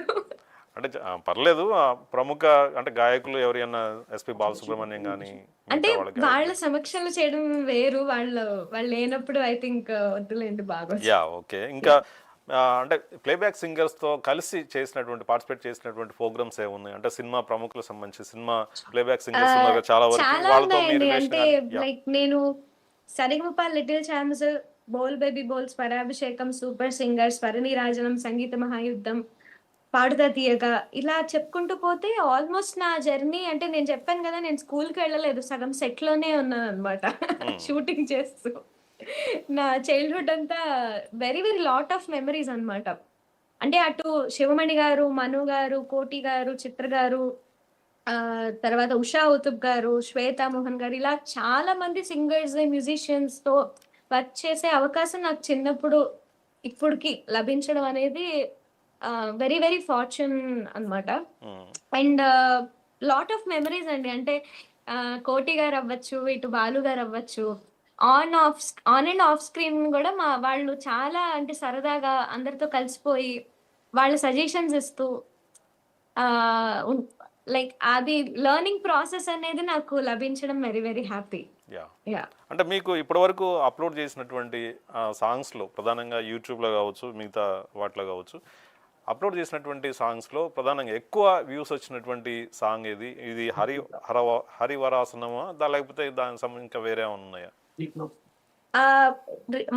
అంటే పర్లేదు. ప్రముఖ అంటే గాయకులు ఎవరైనా ఎస్‌పి బాలసుబ్రహ్మణ్యం గాని, అంటే మిగతా వాళ్ళ వాళ్ళ గాయకులు. సమక్షంలో చేయడం వేరు. వాళ్ళు లేనప్పుడు ఐ థింక్ వద్దులేండి బాగోదు. ఓకే. ఇంకా యాహ్! అంటే ప్లేబ్యాక్ సింగర్స్‌తో కలిసి చేసినటువంటి పార్టిసిపేట్ చేసినటువంటి ప్రోగ్రామ్స్ ఏమున్నాయి? అంటే సినిమా ప్రముఖులకు సంబంధించి సినిమా ప్లేబ్యాక్ సింగర్స్ ఉన్నారు కదా చాలా వరకి. చాలా వాళ్ళతో మీ ఉన్నాయండి. రిలేషన్ అంటే గాని లైక్ నేను 'సరిగమప లిటిల్ ఛాంప్స్', 'బోల్ బేబీ బోల్', 'స్వరాభిషేకం', 'సూపర్ సింగర్', 'స్వరనీరాజనం', 'సంగీత మహాయుద్ధం', పాడుతా తీయగా ఇలా చెప్పుకుంటూ పోతే ఆల్మోస్ట్ నా జర్నీ అంటే నేను చెప్పాను కదా! నేను స్కూల్‌కి వెళ్ళలేదు. సగం సెట్‌లోనే ఉన్నాననమాట. హ్మ్. షూటింగ్ చేస్తూ. నా చైల్డ్‌హుడ్ అంతా very very lot of memories అనమాట. అంటే అటు శివమణి గారు, మను గారు, కోటి గారు, చిత్ర గారు, తర్వాత ఉషా ఉతుప్ గారు, శ్వేతా మోహన్ గారు ఇలా చాలా మంది సింగర్స్, మ్యూజిషియన్స్‌తో వర్క్ చేసే అవకాశం నాకు చిన్నప్పుడు, ఇప్పటికి లభించడం అనేది వెరీ వెరీ ఫార్చ్యూన్ అనమాట. హ్మ్. అండ్ లాట్ ఆఫ్ మెమోరీస్ అండి. అంటే 'కోటి' గారవ్వచ్చు, ఇటు 'బాలు' గారవ్వచ్చు. ఆన్ అండ్ ఆఫ్ స్క్రీన్ గూడా వాళ్ళు చాలా అంటే సరదాగా అందరితో కలిసిపోయి, వాళ్ళ సజెషన్స్ ఇస్తూ ఆహ్, ఉన్ లైక్ అది లెర్నింగ్ ప్రాసెస్ అనేది నాకు లభించడం very very happy. Yeah! Yeah! అంటే మీకు ఇప్పటివరకు అప్‌లోడ్ చేసినటువంటి సాంగ్స్‌లో ప్రధానంగా యూట్యూబ్‌లో కావచ్చు, మిగతా వాటిలో కావచ్చు, అప్‌లోడ్ చేసినటువంటి సాంగ్స్‌లో ప్రధానంగా ఎక్కువ వ్యూస్ వచ్చినటువంటి సాంగ్ ఏది? ఇది హరివరాసనమా? లేకపోతే దానికి సంబంధించి ఇంకా వేరే ఏమన్నా ఉన్నాయా? ఆహ్,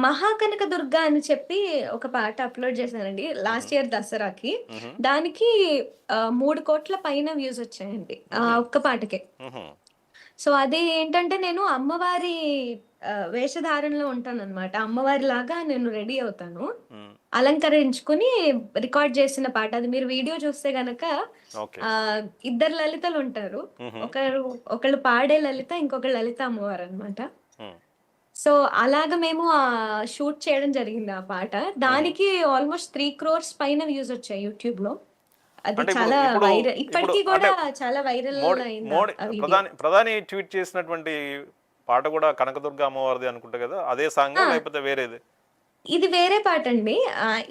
'మహాకనక దుర్గా' అని చెప్పి ఒక పాట అప్‌లోడ్ చేశానండి. హుహు. లాస్ట్ ఇయర్ దసరాకి. హుహు. దానికి 3,00,00,000 పైన వ్యూస్ వచ్చాయండి. హుహు. ఒక్క పాటకే. హుహు. సో, అది ఏంటంటే నేను అమ్మవారి వేషధారణలో ఉంటాననమాట. అమ్మవారిలాగా నేను రెడీ అవుతాను. హ్మ్. అలంకరించుకొని రికార్డ్ చేసిన పాట. అది మీరు వీడియో చూస్తే గనక ఓకే. ఆహ్, ఇద్దరు లలితలుంటారు. హుహు. ఒకళ్ళు పాడే లలిత, ఇంకొకళ్ళు లలిత అమ్మవారనమాట. హ్మ్. సో, అలాగా మేము షూట్ చేయడం జరిగింది ఆ పాట. హుహు. దానికి ఆల్‌మోస్ట్ 3,00,00,000 పైన వ్యూస్ వచ్చాయి యూట్యూబ్‌లో. అది అంటే ఇప్పుడు చాలా ఇప్పుడు ఇప్పుడు ఇప్పటికి అంటే గూడా చాలా వైరల్ మోడీ అయింది మోడీ ఆ వీడియో. ప్రధాని ట్వీట్ చేసినటువంటి పాట కూడా కనకదుర్గ అమ్మవారిది అనుకుంటా కదా! అదే సాంగా? ఆ! లేకపోతే వేరేది? ఇది వేరే పాటండి.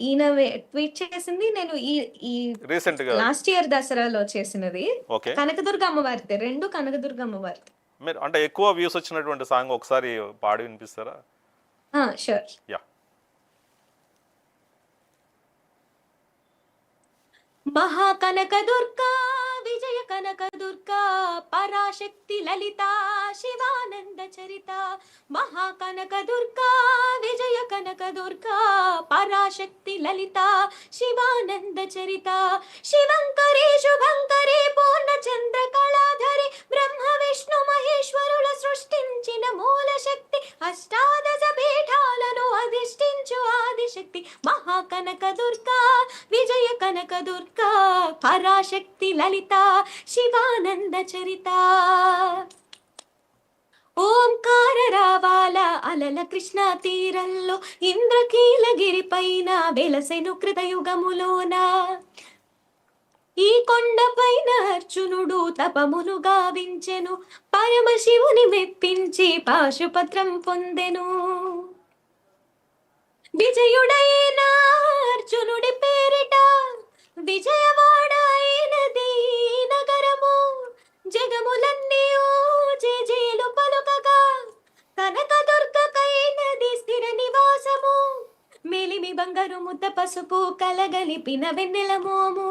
ఈయన ట్వీట్ చేసింది నేను ఈ ఈ రీసెంట్‌గా. లాస్ట్ ఇయర్ దసరాలో చేసినది. ఓకే. కనకదుర్గ అమ్మవారిదే. 2 కనకదుర్గ అమ్మవారిది. మీరు అంటే ఎక్కువ వ్యూస్ వచ్చినటువంటి సాంగ్ ఒకసారి పాడి వినిపిస్తారా? షూర్. యాహ్! మహాకనక దుర్గా విజయ కనక దుర్గా పరాశక్తి లలిత శివానంద చరిత మహాకనక దుర్గా విజయ కనక దుర్గా పరాశక్తి లలిత శివానంద చరిత శివంకరే శుభంకరే పూర్ణ చంద్ర కళాధరి బ్రహ్మ విష్ణు మహేశ్వరుల సృష్టించిన మూల శక్తి అష్టాదశ పీఠాలను అధిష్ఠించు ఆదిశక్తి మహాకనక దుర్గా విజయ కనక దుర్గా పరాశక్తి లలిత శివానంద చరిత ఓంకార రావాల అలల కృష్ణ తీరంలో ఇంద్రకీలగిరి పైన వెలసెను కృతయుగములోన ఈ కొండపైన అర్జునుడు తపమును గావించెను పరమశివుని మెప్పించి పాశుపత్రం పొందెను విజయుడైన అర్జునుడి పేరిట విజయవాడ అయినది నగరము జగములన్నీ జేజేలు పలుకగా కనకదుర్గకైనది స్థిర నివాసము మేలిమి బంగారు ముద్ద పసుపు కలగలిపిన వెన్నెల మోము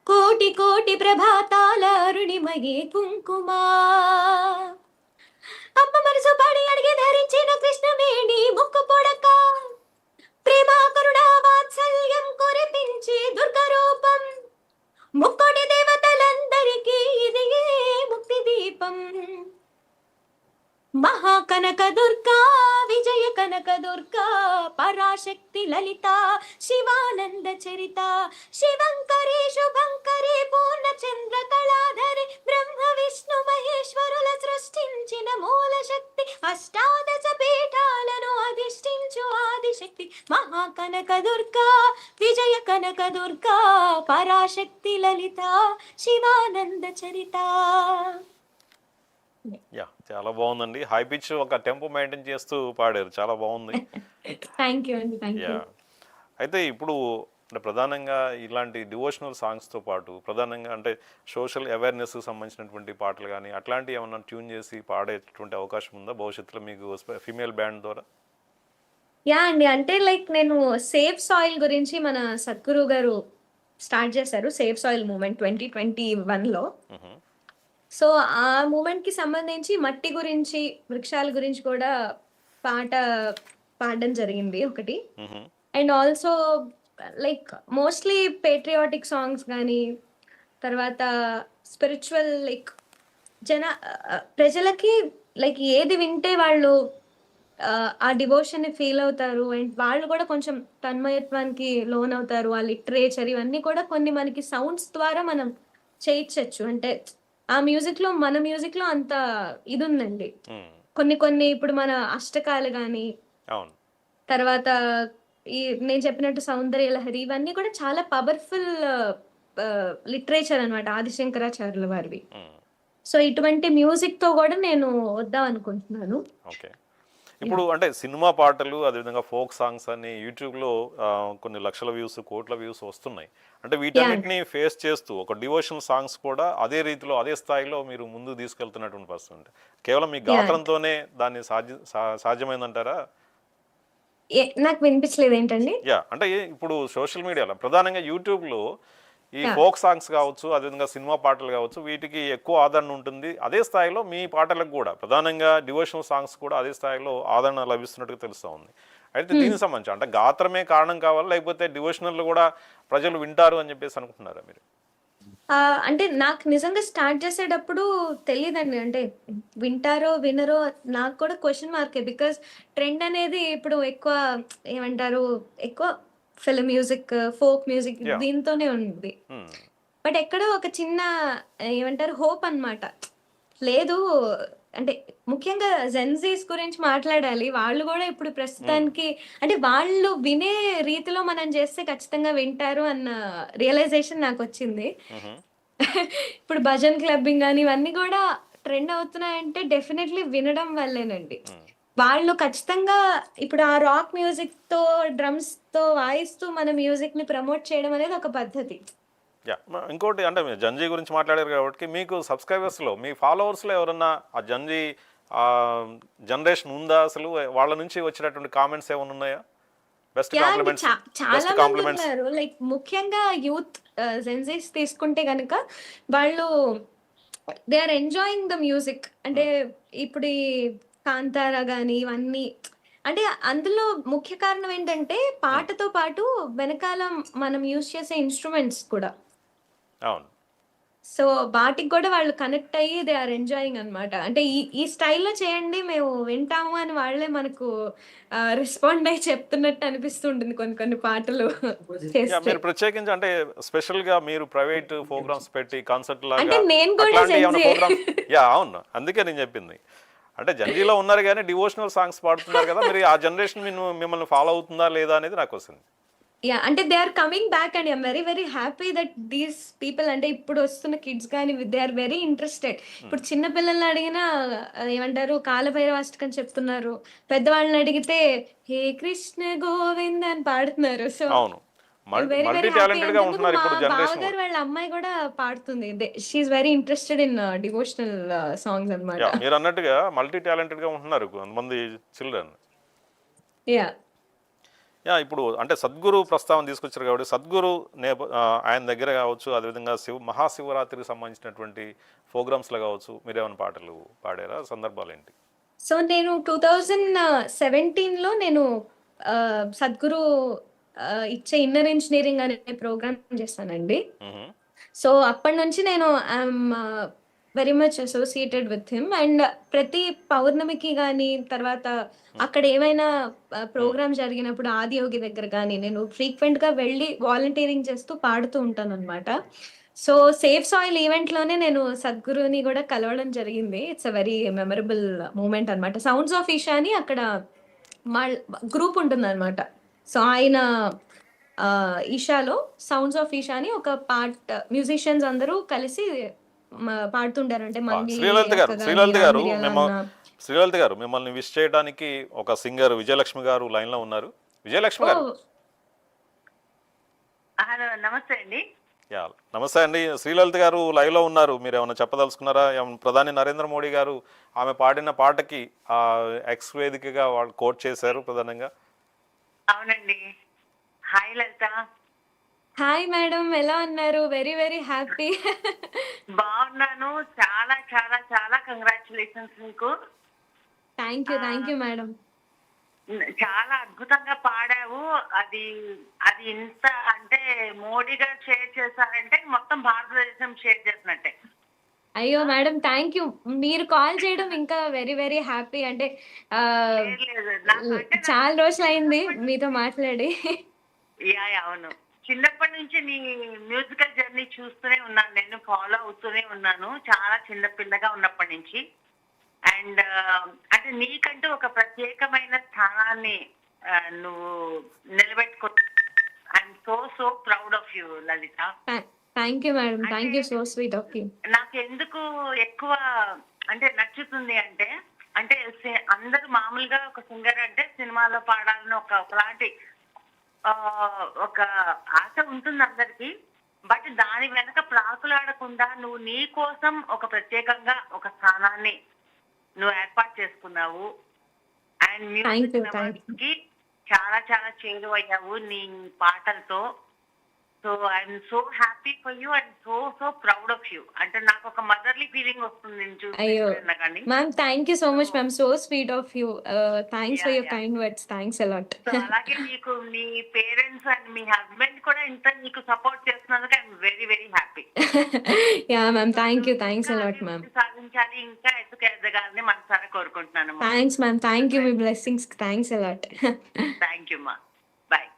కోటి కోటి ప్రభాతాల అరుణిమయే కుంకుమా అమ్మ మనసు పాడి అడిగి ధరించిన కృష్ణవేణి ముక్కు పొడక ప్రేమ కరుణ వాత్సల్యం కురిపించి దుర్గ రూపం ముక్కోటి దేవతలందరికీ ఇది ముక్తి దీపం మహాకనక దుర్గా విజయ కనక దుర్గా పరాశక్తి లలిత శివానంద చరిత శివంకరే శుభంకరే పూర్ణ చంద్ర కళాధరి బ్రహ్మ విష్ణు మహేశ్వరుల సృష్టించిన మూల శక్తి అష్టాదశ పీఠాలను అధిష్ఠించు ఆదిశక్తి మహాకనక దుర్గా విజయ కనక దుర్గా పరాశక్తి లలిత శివానంద చరిత. యాహ్! చాలా బావుందండి. హై పిచ్ ఒక టెంపో మెయింటైన్ చేస్తూ పాడారు. చాలా బావుంది. థ్యాంక్ యూ అండి. Thank you. యాహ్! అయితే ఇప్పుడు అంటే ప్రధానంగా ఇలాంటి డివోషనల్ సాంగ్స్‌తో పాటు ప్రధానంగా అంటే సోషల్ అవేర్‌నెస్‌కి సంబంధించినటువంటి పాటలు గానీ, అట్లాంటివి ఏమన్నా ట్యూన్ చేసి పాడేటటువంటి అవకాశం ఉందా భవిష్యత్తులో మీకు ఫీమేల్ బ్యాండ్ ద్వారా? యాహ్! అండి. అంటే లైక్ నేను సేఫ్ సాయిల్ గురించి మన సద్గురు గారు స్టార్ట్ చేశారు. సేఫ్ సాయిల్ మూవ్‌మెంట్ 2021లో. హుహు. సో, ఆ మూవ్‌మెంట్‌కి సంబంధించి మట్టి గురించి, వృక్షాల గురించి కూడా పాట పాడడం జరిగింది ఒకటి. హుహు. And also like mostly patriotic songs గానీ, తర్వాత స్పిరిచ్యువల్ లైక్ ప్రజలకి లైక్ ఏది వింటే వాళ్ళు ఆ డివోషన్‌ని ఫీల్ అవుతారు. అండ్ వాళ్ళు గూడా కొంచెం తన్మయత్వానికి లోనవుతారు. ఆ లిటరేచర్ ఇవన్నీ కూడా కొన్ని మనకి సౌండ్స్ ద్వారా మనం చేయిచ్చచ్చు. అంటే ఆ మ్యూజిక్‌లో మన మ్యూజిక్‌లో అంత ఇదుందండి. హ్మ్. కొన్ని కొన్ని ఇప్పుడు మన అష్టకాలు గాని, అవును. తర్వాత ఈ నేను చెప్పినట్టు 'సౌందర్య లహరి' ఇవన్నీ కూడా చాలా పవర్‌ఫుల్ లిటరేచర్ అన్నమాట ఆదిశంకరాచార్యుల వారివి. హ్మ్. సో, ఇటువంటి మ్యూజిక్‌తో గూడా నేను వద్దాం అనుకుంటున్నాను. ఓకే. ఇప్పుడు యాహ్! అంటే సినిమా పాటలు, అదేవిధంగా ఫోక్ సాంగ్స్ అని యూట్యూబ్‌లో కొన్ని లక్షల వ్యూస్, కోట్ల వ్యూస్ వస్తున్నాయి. అంటే యాహ్! వీటన్నిటిని ఫేస్ చేస్తూ ఒక డివోషనల్ సాంగ్స్ కూడా అదే రీతిలో, అదే స్థాయిలో మీరు ముందుకు తీసుకెళ్తున్నటువంటి పరిస్థితి ఉంది. కేవలం మీ యాహ్! గాత్రంతోనే దాన్ని సాధ్యమైందంటారా? నాకు వినిపించలేదేంటండి? అంటే ఇప్పుడు సోషల్ మీడియాలో ప్రధానంగా యూట్యూబ్‌లో ఈ యాహ్! ఫోక్ సాంగ్స్ కావచ్చు, అదేవిధంగా సినిమా పాటలు కావచ్చు, వీటికి ఎక్కువ ఆదరణ ఉంటుంది. అదే స్థాయిలో మీ పాటలకు కూడా ప్రధానంగా డివోషనల్ సాంగ్స్ కూడా అదే స్థాయిలో ఆదరణ లభిస్తున్నట్టుగా తెలుస్తా ఉంది. అయితే హ్మ్. దీనికి సంబంధించి అంటే గాత్రమే కారణం కావాలా? లేకపోతే డివోషనల్‌లు కూడా ప్రజలు వింటారు అని చెప్పేసి అనుకుంటున్నారా మీరు? అంటే నాకు నిజంగా స్టార్ట్ చేసేటప్పుడు తెలీదండి. అంటే వింటారో, వినరో నాకు కూడా క్వెషన్ మార్కే. బికాజ్ ట్రెండ్ అనేది ఇప్పుడు ఎక్కువ ఏమంటారు? ఎక్కువ film music, folk music yeah! దీంతోనే ఉంది. హ్మ్. బట్ ఎక్కడో ఒక చిన్న ఏమంటారు? హోప్ అన్నమాట. లేదు అంటే ముఖ్యంగా జెన్‌జీస్ గురించి మాట్లాడాలి. వాళ్ళు గూడా ఇప్పుడు హ్మ్. ప్రస్తుతానికి అంటే వాళ్ళు వినే రీతిలో మనం జేస్తే ఖచ్చితంగా వింటారు అన్న రియలైజేషన్ నాకొచ్చింది. హుహు. ఇప్పుడు భజన్ క్లబ్బింగ్ గాని ఇవన్నీ గూడా ట్రెండ్ అవుతున్నాయంటే డెఫినైట్‌లీ వినడం వల్లేనండి. హ్మ్. వాళ్ళు ఖచ్చితంగా ఇప్పుడు ఆ రాక్ మ్యూజిక్‌తో, డ్రమ్స్‌తో వాయిస్తూ మన మ్యూజిక్‌ని ప్రమోట్ చేయడం అనేది ఒక పద్ధతి. ఇంకోటి అంటే మీరు జంజీ గురించి మాట్లాడారు కాబట్టి మీకు సబ్స్క్రైబర్స్‌లో, మీ ఫాలోవర్స్‌లో ఎవరన్నా ఆ జంజీ జనరేషన్ ఉందా అసలు? వాళ్ళ నుంచి వచ్చినటువంటి కామెంట్స్ ఏమన్నా ఉన్నాయా? Best yeah! అండి. కాంప్లిమెంట్స్, చాలా బెస్ట్ కాంప్లిమెంట్స్. మందున్నారు. లైక్ ముఖ్యంగా యూత్ జెన్‌జీస్ తీసుకుంటే గనక వాళ్ళు they are enjoying the music. అంటే హ్మ్. ఇప్పుడు ఈ 'కాంతార' గాని ఇవన్నీ అంటే అందులో ముఖ్య కారణం ఏంటంటే హ్మ్. పాటతో పాటు వెనకాల మనం యూజ్ చేసే ఇన్‌స్ట్రుమెంట్స్ కూడా. అవును. సో, వాటికి గూడా వాళ్ళు కనెక్ట్ అయ్యి దే ఆర్ ఎంజాయింగ్ అన్నమాట. అంటే ఈ ఈ స్టైల్‌లో చేయండి మేము వింటాము అని వాళ్ళే మనకు రెస్పాండ్ అయ్యి చెప్తున్నట్టు అనిపిస్తూ ఉంటుంది కొన్ని కొన్ని పాటలు చేస్తే. మీరు ప్రత్యేకించి అంటే స్పెషల్‌గా మీరు ప్రైవేట్ ప్రోగ్రామ్స్ పెట్టి కాన్సర్ట్ అంటే లాగా నేను గూడా అట్లాంటి ఏమైనా జెన్‌జీయే. ప్రోగ్రామ్స్ అవును. అందుకే నేను చెప్పింది. అంటే జంజీలో ఉన్నారు గానీ డివోషనల్ సాంగ్స్ పాడుతున్నారు కదా! మరి ఆ జనరేషన్ మిమ్మల్ని ఫాలో అవుతుందా లేదా అనేది నాకు క్వెషన్. యాహ్! అంటే they are coming back and I am very very happy that these people అంటే ఇప్పుడు వస్తున్న కిడ్స్ గాని దే ఆర్ వెరీ ఇంట్రెస్టెడ్. హ్మ్. ఇప్పుడు చిన్న పిల్లల్ని అడిగినా ఏమంటారు కాలభైరవ అష్టకం చెప్తున్నారు. పెద్దవాళ్ళని అడిగితే హే కృష్ణ గోవింద అని పాడుతున్నారు. సో అవును. Very multi very happy. టాలెంటెడ్‌గా అంతెందుకు ఉంటున్నారు మా ఇప్పుడు జనరేషన్ బావగారు కూడా. వాళ్ళ అమ్మాయి గూడా పాడుతుంది. She is very interested in devotional songs అన్నమాట. మీరన్నట్టుగా మల్టీ టాలెంటెడ్‌గా ఉంటున్నారు కొంతమంది చిల్డ్రన్. యాహ్! ఇప్పుడు అంటే సద్గురు ప్రస్తావన తీసుకొచ్చారు కాబట్టి సద్గురు ఆయన దగ్గర కావచ్చు, అదేవిధంగా మహాశివరాత్రికి సంబంధించినటువంటి ప్రోగ్రామ్స్‌లో కావచ్చు, మీరేమైనా పాటలు పాడారా? సందర్భాలేంటి? సో, నేను 2017లో నేను సద్గురు ఇచ్చే ఇన్నర్ ఇంజినీరింగ్ అనే ప్రోగ్రామ్ చేశానండి. హుహు. సో, అప్పటినుంచి నేను I'm very much associated with him. And ప్రతి పౌర్ణమికి గాని, తర్వాత హ్మ్. అక్కడ ఏమైనా హ్మ్. ప్రోగ్రామ్ జరిగినప్పుడు ఆదియోగి దగ్గర గాని, నేను ఫ్రీక్వెంట్‌గా వెళ్లి వాలంటీరింగ్ చేస్తూ పాడుతూ ఉంటాననమాట. సో, సేఫ్ సాయిల్ ఈవెంట్‌లోనే నేను సద్గురుని గూడా కలవడం జరిగింది. It's a very memorable moment అనమాట. 'సౌండ్స్ ఆఫ్ ఈషా' అని అక్కడ మల్ గ్రూప్ ఉంటుందనమాట. సో, ఆయన ఈషాలో 'సౌండ్స్ ఆఫ్ ఈషా' అని ఒక మ్యూజిషియన్స్ అందరూ కలిసి పాడుతుంటారు. అంటే మంగ్లీ శ్రీలలిత గారు, అక్క గాని, రాగమిరియాల అన్న. శ్రీలలిత గారు మిమ్మల్ని విష్ చేయడానికి ఒక సింగర్ విజయలక్ష్మి గారు లైన్‌లో ఉన్నారు. విజయలక్ష్మి గారు. ఓహ్! హలో. నమస్తే అండి. నమస్తే అండి. శ్రీలలిత గారు లైవ్‌లో ఉన్నారు. మీరేమన్నా చెప్పదలుచుకున్నారా? ప్రధాని నరేంద్ర మోడీ గారు ఆమె పాడిన పాటకి ఎక్స్ వేదికగా వాళ్ళు కోట్ చేశారు ప్రధానంగా. అవునండి. హాయ్ లలిత. హాయ్ మేడం ఎలా ఉన్నారు? Very very happy. బాగున్నాను. చాలా చాలా చాలా కంగ్రాచ్యులేషన్స్ మీకు. థాంక్ యూ ఆహ్, మేడం. చాలా అద్భుతంగా పాడారు. పెట్టావు. అది అది ఇంత అంటే మోడీ గారు షేర్ చేశారంటే మొత్తం భారతదేశం షేర్ చేసినట్టే. అయ్యో మేడం, థ్యాంక్ యూ. మీరు కాల్ చేయడం ఇంకా వెరీ వెరీ హ్యాపీ. అంటే ఆ, లేదు నాకు చాలా రోజులు అయింది చిన్నప్పటి మీతో నుంచి మాట్లాడి. అవును. చిన్నప్పటి నుంచి నీ మ్యూజికల్ జర్నీ చూస్తూనే ఉన్నాను, నేను ఫాలో అవుతూనే ఉన్నాను చాలా చిన్న పిల్లగా ఉన్నప్పటి నుంచి. అండ్ అంటే నీకంటూ ఒక ప్రత్యేకమైన స్థానాన్ని నువ్వు నిలబెట్టుకో. I'm so so proud of you Lalitha. Thank you madam, thank you, so sweet of you. నాకు ఎందుకు ఎక్కువ అంటే నచ్చుతుంది అంటే అంటే అందరూ మామూలుగా ఒక సింగర్ అంటే సినిమాలో పాడాలని ఒకలాంటి ఒక ఆశ ఉంటుంది అందరికి. బట్ దాని వెనక ప్రాకులాడకుండా నువ్వు నీ కోసం ఒక ప్రత్యేకంగా ఒక స్థానాన్ని నువ్వు ఏర్పాటు చేసుకున్నావు. And Thank you, music thank you. కి చాలా చాలా చేరువయ్యావు నీ పాటలతో. So I'm so happy for you and so so proud of you. అంటే నాకు ఒక మదర్లీ ఫీలింగ్ వస్తుంది నేను అయ్యో చూస్తున్నా కానీ. Ma'am, thank you so much ma'am, so sweet of you. Thanks for Yeah, your yeah. Kind words, thanks a lot. So అలాగే నీకు మీ పేరెంట్స్ అండ్ మీ హస్బెండ్ కూడా ఇంత నీకు సపోర్ట్ చేస్తున్నందుకు I'm very very happy. Yeah ma'am, thank you, thanks a lot ma'am. సాధించాలి, ఇంకా ఎత్తుకు ఎదగాలని మనసారా కోరుకుంటున్నాను. థ్యాంక్స్ మ్యామ్, థ్యాంక్ యూ, మీ blessings, thanks a lot. Thank you మా. Bye.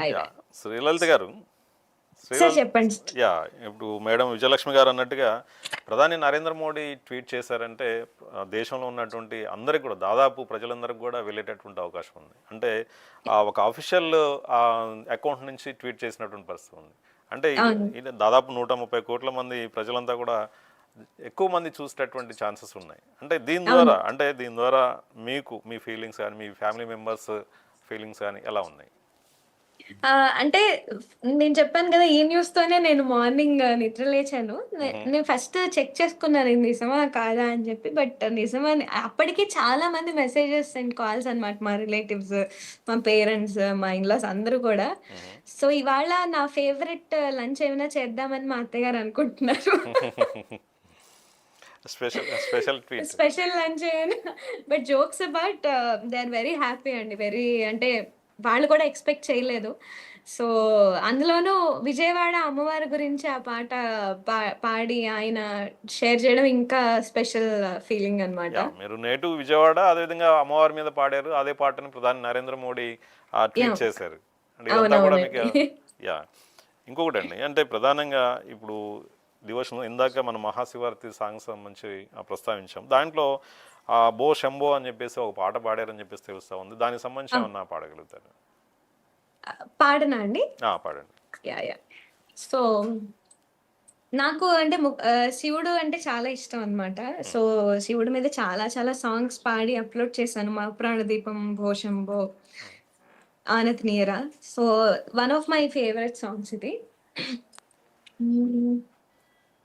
Bye yeah bye. Srilalitha గారు, సార్ చెప్పండి. యా ఇప్పుడు మేడం విజయలక్ష్మి గారు అన్నట్టుగా ప్రధాని నరేంద్ర మోడీ ట్వీట్ చేశారంటే దేశంలో ఉన్నటువంటి అందరికి కూడా, దాదాపు ప్రజలందరికీ కూడా వెళ్ళేటటువంటి అవకాశం ఉంది. అంటే ఒక అఫీషియల్ అకౌంట్ నుంచి ట్వీట్ చేసినటువంటి పరిస్థితి ఉంది. అంటే ఇది దాదాపు 130 కోట్ల మంది ప్రజలంతా కూడా ఎక్కువ మంది చూసేటటువంటి ఛాన్సెస్ ఉన్నాయి. అంటే దీని ద్వారా మీకు మీ ఫీలింగ్స్ కానీ, మీ ఫ్యామిలీ మెంబర్స్ ఫీలింగ్స్ కానీ ఎలా ఉన్నాయి? అంటే నేను చెప్పాను కదా, ఈ న్యూస్ తోనే నేను మార్నింగ్ నిద్ర లేచాను. నేను ఫస్ట్ చెక్ చేసుకున్నాను ఇది నిజమా కాదా అని చెప్పి. బట్ నిజమని అప్పటికి చాలా మంది మెసేజెస్ అండ్ కాల్స్ అన్నమాట. మా రిలేటివ్స్, మా పేరెంట్స్, మా ఇన్లాస్ అందరూ కూడా. సో ఇవాళ నా ఫేవరెట్ లంచ్ ఏమైనా చేద్దామని మా అత్తగారు అనుకుంటున్నారు. Special lunch but jokes about, they are very happy అండి. వెరీ అంటే వాళ్ళు కూడా ఎక్స్పెక్ట్ చేయలేదు. సో అందులోనూ విజయవాడ అమ్మవారి గురించి ఆ పాట పాడి ఆయన షేర్ చేయడం ఇంకా స్పెషల్ ఫీలింగ్ అన్నమాట. మీరు నేటివ్ విజయవాడ, అదేవిధంగా అమ్మవారి మీద పాడారు. అదే పాటని ప్రధాని నరేంద్ర మోడీ ట్వీట్ చేశారు. అంటే ఇదంతా కూడా మీకు యా ఇంకొకటి అండి, అంటే ప్రధానంగా ఇప్పుడు డివోషన్ ఇందాక మనం మహాశివరాత్రి సాంగ్స్ సంబంధించి ప్రస్తావించాం. దాంట్లో బో శంభో అని చెప్పేసి ఒక పాట పాడారని చెప్పేసి తెలుస్తా ఉంది. దానికి సంబంధించి ఏమన్నా పాడగలుగుతారు? పాడనా అండి? పాడండి. Yeah yeah. సో నాకు అంటే శివుడు అంటే చాలా ఇష్టం అన్నమాట. సో శివుడి మీద చాలా చాలా సాంగ్స్ పాడి అప్లోడ్ చేశాను. మా ప్రాణదీపం, భో శంభో, ఆనత్ నీరా. So one of my favourite songs ఇది.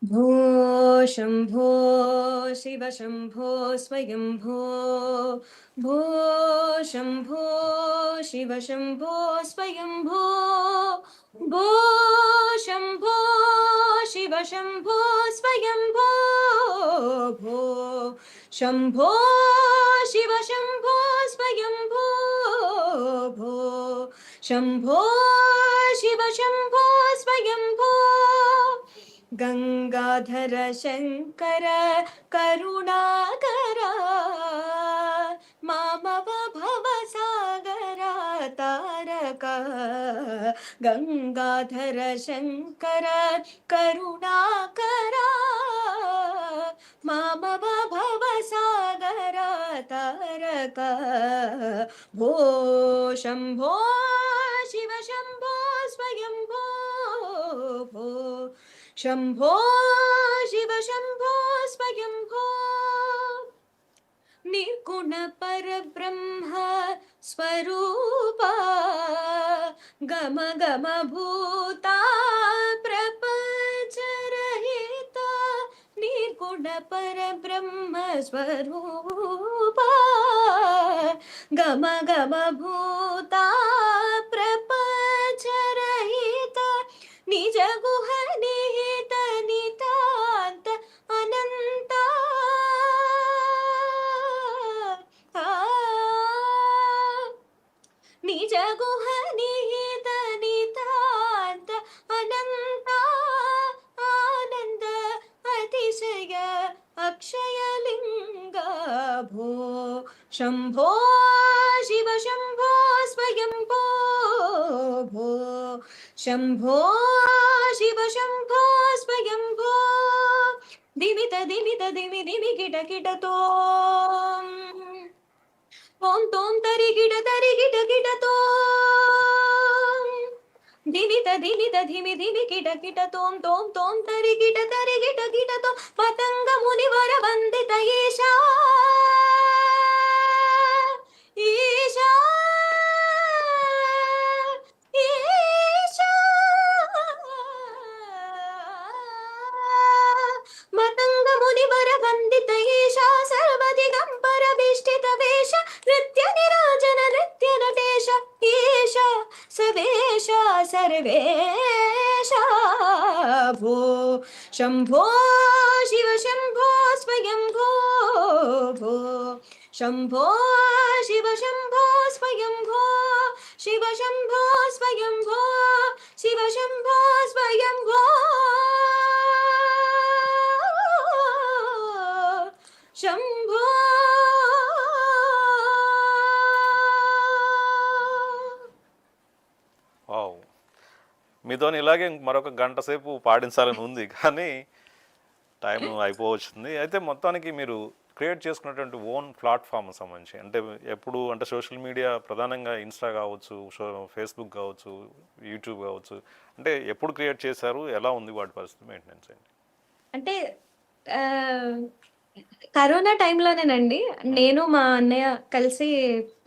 భో శంభో శివ శంభో స్వయంభో, భో శంభో శివ శంభో స్వయంభో, భో శంభో శివ శంభో స్వయంభో, భో శంభో శివ శంభో స్వయంభో, భో శంభో శివ శంభో స్వయంభో. గంగాధర శంకర కరుణాకర, మామవ భవసాగర తారక. గంగాధర శంకర కరుణాకర, మామవ భవసాగర తారక. భో శంభో శివ శంభో స్వయంభో, భో శంభో శివ శంభో స్వయంభో. నిర్గుణ పరబ్రహ్మ స్వరూప, గమ గమ భూత ప్రపంచ రహిత. నిర్గుణ పరబ్రహ్మ స్వరూప, గమ గమ భూత ప్రపంచ రహిత. నిజ గుహ నిహిత నితాంత అనంత. నిజ గుహ భో శంభో శివ శంభో స్వయంభో భో శంభో శివ శంభో స్వయంభో దిమిత దిమిత దిమి దిమి కిట కిటతో ఓం తోం తరి కిట కిటతో దిమిత దిమిత ధిమి ధిమి కిట కిట తోం తోం తోం తరి కిట కిటతో పతంగ మునివర వందిత ఈశా ఈశా ఈశా మతంగ మునివర వందిత ఈశా సర్వదిగంబర విష్ఠిత వేష నృత్య నిరాజన నృత్య నటేశ ఈశ సవేశ సర్వేశ భో శంభో శివ శంభో స్వయంభో భో శంభో శివ శంభో స్వయంభో శివ శంభో స్వయంభో శివ శంభో స్వయంభో శంభో వావ్, మీతో ఇలాగే మరొక గంట సేపు పాడించాలని ఉంది కానీ టైం అయిపోవచ్చింది. అయితే మొత్తానికి మీరు క్రియేట్ చేసుకున్నటువంటి ఓన్ ప్లాట్ఫామ్ సంబంధించి అంటే ఎప్పుడు అంటే సోషల్ మీడియా ప్రధానంగా ఇన్స్టా కావచ్చు, ఫేస్బుక్ కావచ్చు, యూట్యూబ్ కావచ్చు, అంటే ఎప్పుడు క్రియేట్ చేశారు, ఎలా ఉంది వాటి పరిస్థితి మెయింటెనెన్స్ ఏంటి? అంటే ఆ, కరోనా టైంలోనేనండి నేను మా అన్నయ్య కలిసి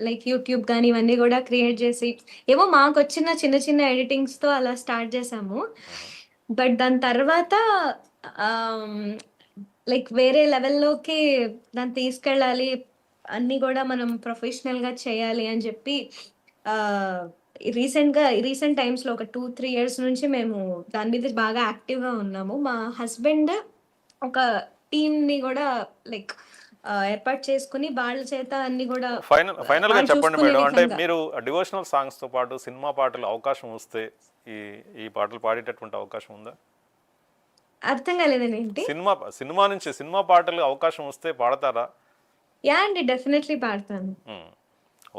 లైక్ యూట్యూబ్ కానీ ఇవన్నీ కూడా క్రియేట్ చేసి ఏమో మాకు వచ్చిన చిన్న చిన్న ఎడిటింగ్స్తో అలా స్టార్ట్ చేసాము. బట్ దాని తర్వాత లైక్ వేరే లెవెల్లోకి దాన్ని తీసుకెళ్ళాలి, అన్నీ కూడా మనం ప్రొఫెషనల్గా చేయాలి అని చెప్పి రీసెంట్ టైమ్స్లో ఒక 2-3 years నుంచి మేము దాని మీద బాగా యాక్టివ్గా ఉన్నాము. మా హస్బెండ్ ఒక టీంని కూడా లైక్ ఏర్పాటు చేసుకుని వాళ్ళ చేత అన్ని కూడా ఫైనల్ గా వాళ్ళు చెప్పండి చూసుకునే మేడం, అంటే విధంగా. మీరు డివోషనల్ సాంగ్స్ తో పాటు సినిమా పాటలు అవకాశం వస్తే ఈ పాటలు పాడేటటువంటి అవకాశం ఉందా? అర్థం కాలేదండి ఏంటి? సినిమా పాటలు అవకాశం వస్తే పాడతారా? యా అండి, డెఫినెట్లీ పాడతాను.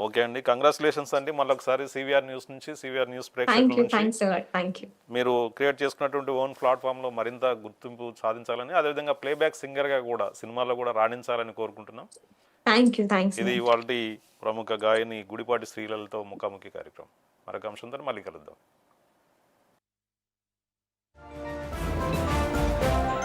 ఓకే అండి, కంగ్రాచులేషన్స్ అండి. మళ్ళీ ఒకసారి సివిఆర్ న్యూస్ నుంచి, సివిఆర్ న్యూస్ థ్యాంక్ ప్రేక్షకుల యూ, నుంచి థ్యాంక్ యూ. మీరు క్రియేట్ చేసుకున్నటువంటి ఓన్ ప్లాట్ఫామ్లో మరింత గుర్తింపు సాధించాలని, అదేవిధంగా ప్లేబ్యాక్ సింగర్గా కూడా సినిమాలో కూడా రాణించాలని కోరుకుంటున్నాం. థ్యాంక్స్. ఇది ఇవాళ ప్రముఖ గాయని గుడిపాటి శ్రీలలతో ముఖాముఖి కార్యక్రమం. మరొక అంశంతో మళ్ళీ కలుద్దాం.